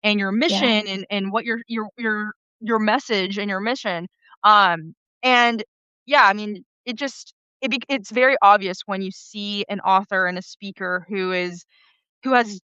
and your Yeah. mission and what your message and your mission. Um, and yeah, I mean, it's very obvious when you see an author and a speaker who has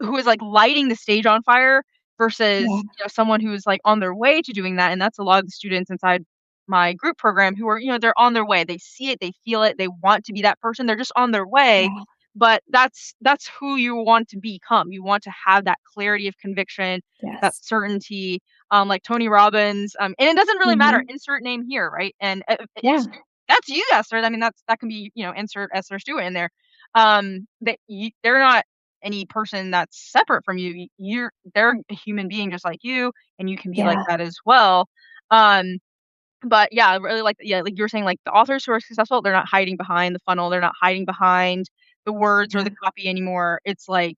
who is, like, lighting the stage on fire Yeah. versus, someone who's, like, on their way to doing that, and that's a lot of the students inside my group program who are, they're on their way. They see it, they feel it, they want to be that person, they're just on their way, Yeah. but that's who you want to become. You want to have that clarity of conviction, that Yes. certainty, like Tony Robbins, and it doesn't really matter, Mhm. insert name here, right? And, Yeah. if that's you, Esther, I mean, that can be, insert Esther Stewart in there. They're not any person that's separate from you. They're a human being just like you, and you can be like Yeah. that as well. Um, but yeah, I really like you were saying, like the authors who are successful, they're not hiding behind the funnel, they're not hiding behind the words or Yeah. the copy anymore. It's like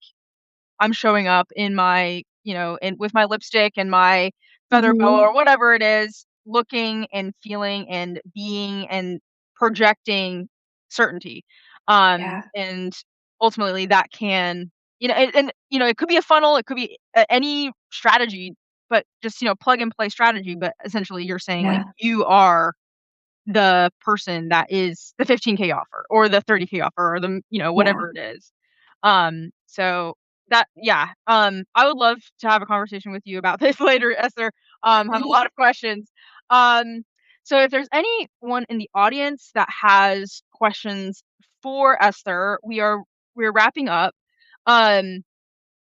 I'm showing up in my, in with my lipstick and my feather boa Mhm. or whatever it is, looking and feeling and being and projecting certainty. Yeah. And ultimately that can, it could be a funnel, it could be any strategy, but just, plug and play strategy. But essentially you're saying like Yeah. you are the person that is the 15K offer or the 30K offer or the, Yeah. whatever it is. So that yeah, I would love to have a conversation with you about this later, Esther. Have a lot of questions. Um, so if there's anyone in the audience that has questions for Esther, we're wrapping up. Um,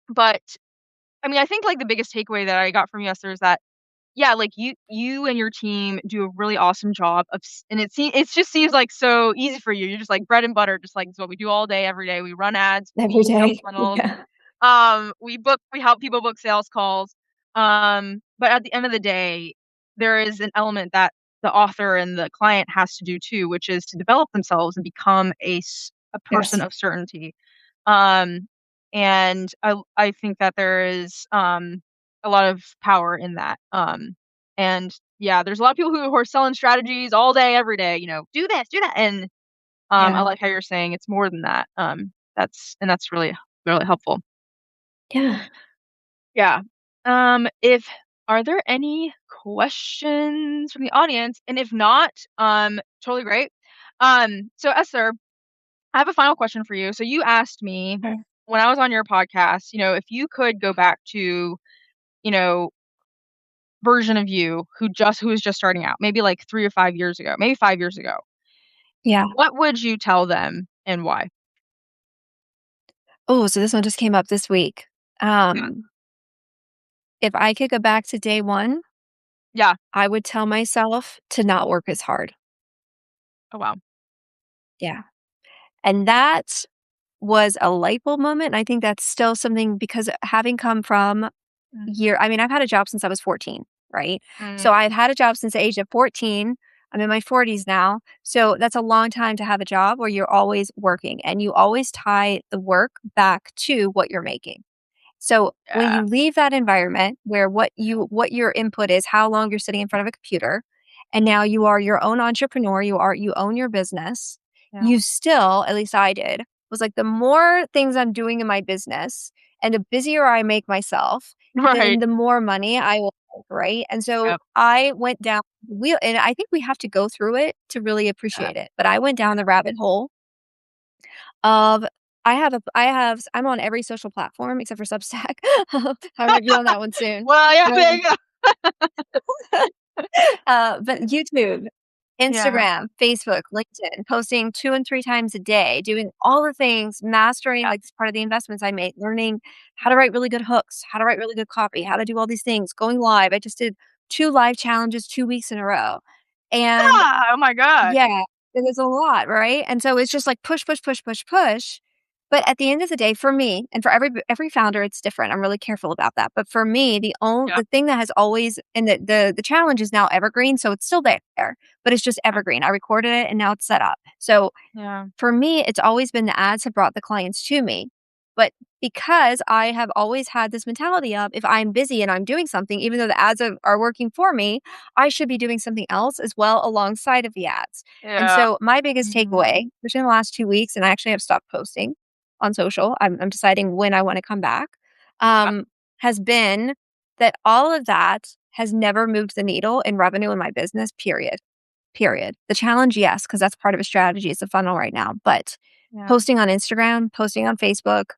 but I mean, I think like the biggest takeaway that I got from you, Esther, is that yeah, like you and your team do a really awesome job of, and it just seems like so easy for you. You're just like bread and butter, just like it's what we do all day, every day. We run ads, Every we sales day. funnels, Yeah. we help people book sales calls. But at the end of the day, there is an element that the author and the client has to do too, which is to develop themselves and become a person Yes. of certainty. Um, and I think that there is a lot of power in that. And yeah, there's a lot of people who are selling strategies all day, every day. Do this, do that, and I Yeah. like how you're saying it's more than that. That's really really helpful. Yeah. Yeah. If Are there any questions from the audience? And if not, totally great. So Esther, I have a final question for you. So you asked me Okay. when I was on your podcast, if you could go back to, you know, version of you who was just starting out, maybe like 3 or 5 years ago, maybe 5 years ago, Yeah. what would you tell them and why? Oh, so this one just came up this week. Yeah. Um, if I could go back to day one, Yeah. I would tell myself to not work as hard. Oh, wow. Yeah. And that was a light bulb moment. And I think that's still something because having come from Mm, I mean, I've had a job since I was 14, right? mm, So I've had a job since the age of 14. I'm in my 40s now. So that's a long time to have a job where you're always working and you always tie the work back to what you're making. So when yeah. you leave that environment where what your input is, how long you're sitting in front of a computer, and now you are your own entrepreneur, you own your business, Yeah. you still, at least I did, was like the more things I'm doing in my business and the busier I make myself, then Right. the more money I will make, right? And so Yep. I went down the wheel and I think we have to go through it to really Yeah. appreciate it. But I went down the rabbit hole of I'm on every social platform except for Substack. I might be on that one soon. Well, yeah, there Um, you go. but YouTube, Yeah. Instagram, Facebook, LinkedIn, posting 2 and 3 times a day, doing all the things, mastering, Yeah. like, this part of the investments I make, learning how to write really good hooks, how to write really good copy, how to do all these things, going live. I just did 2 live challenges 2 weeks in a row. And Yeah. Oh my god. yeah, it was a lot, right? And so it's just like push, push, push, push, push. But at the end of the day, for me, and for every founder, it's different. I'm really careful about that. But for me, Yeah. the thing that has always and the challenge is now evergreen, so it's still there, but it's just Yeah. evergreen. I recorded it and now it's set up. So Yeah. for me, it's always been the ads have brought the clients to me. But because I have always had this mentality of if I'm busy and I'm doing something, even though the ads are working for me, I should be doing something else as well alongside of the ads. And Yeah. so my biggest Mhm. takeaway, which in the last 2 weeks, and I actually have stopped posting on social, I'm deciding when I want to come back, Yeah. has been that all of that has never moved the needle in revenue in my business, period. Period. The challenge, yes, because that's part of a strategy. It's a funnel right now. But Yeah. posting on Instagram, posting on Facebook,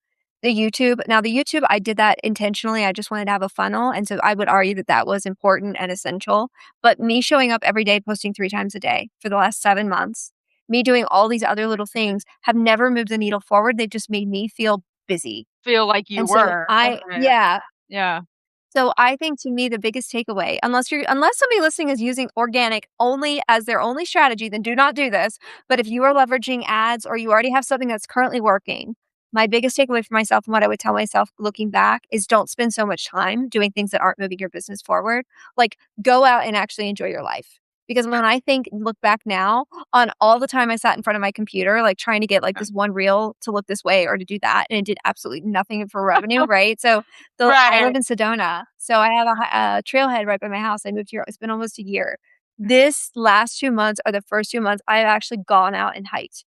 the YouTube. Now, the YouTube, I did that intentionally. I just wanted to have a funnel. And so I would argue that that was important and essential. But me showing up every day, posting 3 times a day for the last 7 months, me doing all these other little things have never moved the needle forward. They've just made me feel busy. Feel like you And so were. Okay. yeah, Yeah. so I think to me the biggest takeaway, unless somebody listening is using organic only as their only strategy, then do not do this. But if you are leveraging ads or you already have something that's currently working, my biggest takeaway for myself and what I would tell myself looking back is don't spend so much time doing things that aren't moving your business forward. Like go out and actually enjoy your life. Because when I look back now on all the time I sat in front of my computer, like trying to get like Yeah. this one reel to look this way or to do that, and it did absolutely nothing for revenue, right? So I live Right. in Sedona, so I have a trailhead right by my house. I moved here. It's been almost a year. Mm. This last 2 months are the first 2 months I've actually gone out and hiked.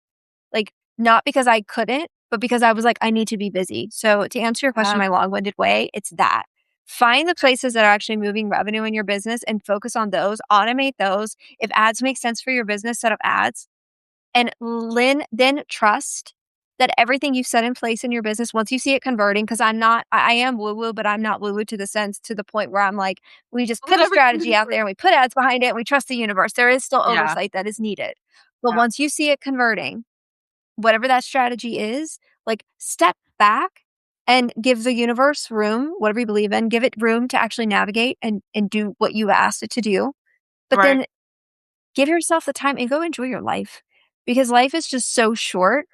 Like, not because I couldn't, but because I was like, "I need to be busy." So to answer your question Yeah. in my long-winded way, it's that. Find the places that are actually moving revenue in your business and focus on those, automate those. If ads make sense for your business, set up ads. And then trust that everything you've set in place in your business, once you see it converting, because I am woo woo, but I'm not woo woo to the point where I'm like, we just Let put a everything strategy out there and we put ads behind it and we trust the universe. There is still Yeah. oversight that is needed. But Yeah. once you see it converting, whatever that strategy is, like step back and give the universe room, whatever you believe in, give it room to actually navigate and do what you asked it to do. But Right. then give yourself the time and go enjoy your life because life is just so short.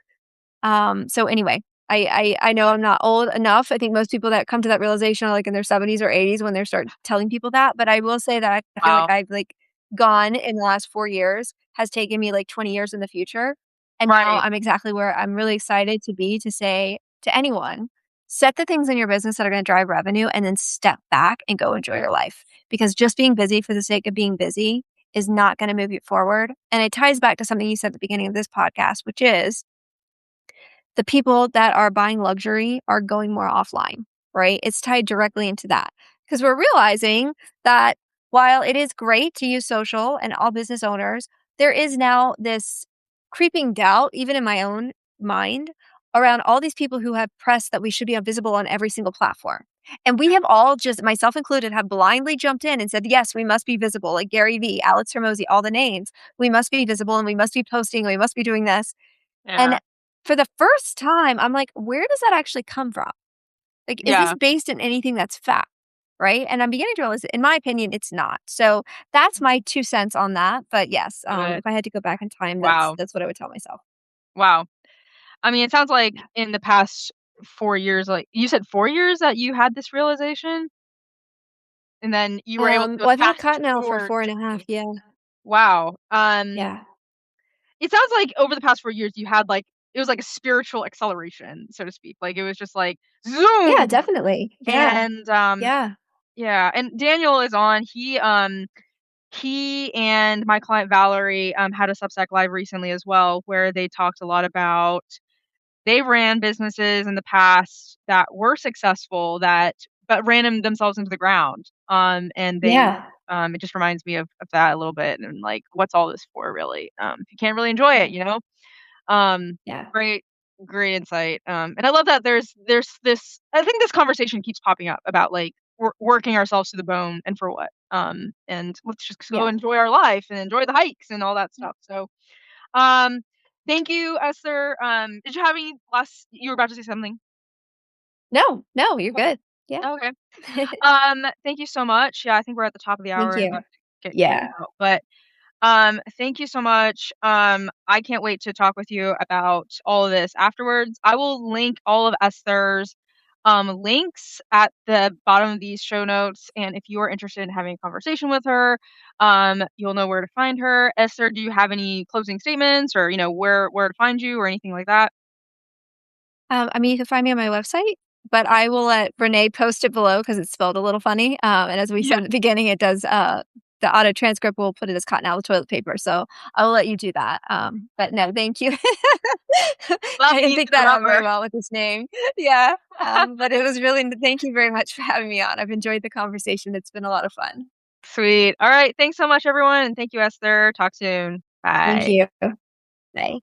So anyway, I know I'm not old enough. I think most people that come to that realization are like in their 70s or 80s when they start telling people that. But I will say that I feel like Wow. I've like gone in the last 4 years has taken me like 20 years in the future. And now Right. I'm exactly where I'm really excited to be to say to anyone, set the things in your business that are going to drive revenue and then step back and go enjoy your life. Because just being busy for the sake of being busy is not going to move you forward. And it ties back to something you said at the beginning of this podcast, which is the people that are buying luxury are going more offline, right? It's tied directly into that because we're realizing that while it is great to use social and all business owners, there is now this creeping doubt, even in my own mind, around all these people who have pressed that we should be visible on every single platform. And we have all just, myself included, have blindly jumped in and said, yes, we must be visible, like Gary Vee, Alex Hermosi, all the names. We must be visible and we must be posting and we must be doing this. And Yeah. for the first time, I'm like, where does that actually come from? Like, is this Yeah. based in anything that's fact? Right. And I'm beginning to realize, in my opinion, it's not. So that's my 2 cents on that. But yes, Love it. if I had to go back in time, Wow. that's what I would tell myself. Wow. I mean, it sounds like Yeah. in the past 4 years, like you said 4 years that you had this realization, and then you were able to Well, I've had fast CottnOwl for forward. 4.5. Yeah. Wow. Yeah. It sounds like over the past 4 years, you had, like it was like a spiritual acceleration, so to speak. Like, it was just like, Yeah, zoom! definitely. Yeah. And, Yeah. yeah, and Daniel is on. He and my client Valerie, had a Substack live recently as well, where they talked a lot about they ran businesses in the past that were successful that but ran themselves into the ground. And they Yeah. it just reminds me of that a little bit and like, what's all this for really? If you can't really enjoy it, Yeah. you know? Um, Yeah. great, great insight. And I love that there's this I think this conversation keeps popping up about like working ourselves to the bone and for what? And let's just go Yeah. enjoy our life and enjoy the hikes and all that stuff. So um, thank you, Esther. Did you have any last you were about to say something? No, no, you're Okay. good. Yeah. Okay. Thank you so much. Yeah, I think we're at the top of the Thank hour and you. about to get closed Yeah. out. But thank you so much. I can't wait to talk with you about all of this afterwards. I will link all of Esther's links at the bottom of these show notes. And if you are interested in having a conversation with her, you'll know where to find her. Esther, do you have any closing statements or where to find you or anything like that? I mean, you can find me on my website, but I will let Renee post it below because it's spelled a little funny. And as we Yeah. said at the beginning, it does the auto transcript will put it as CottnOwl toilet paper. So I will let you do that. But no, thank you. Love I to didn't use think the that out very rubber. well with this name. Yeah. But it was really thank you very much for having me on. I've enjoyed the conversation. It's been a lot of fun. Sweet. All right. Thanks so much, everyone. And thank you, Esther. Talk soon. Thank Bye. you. Bye.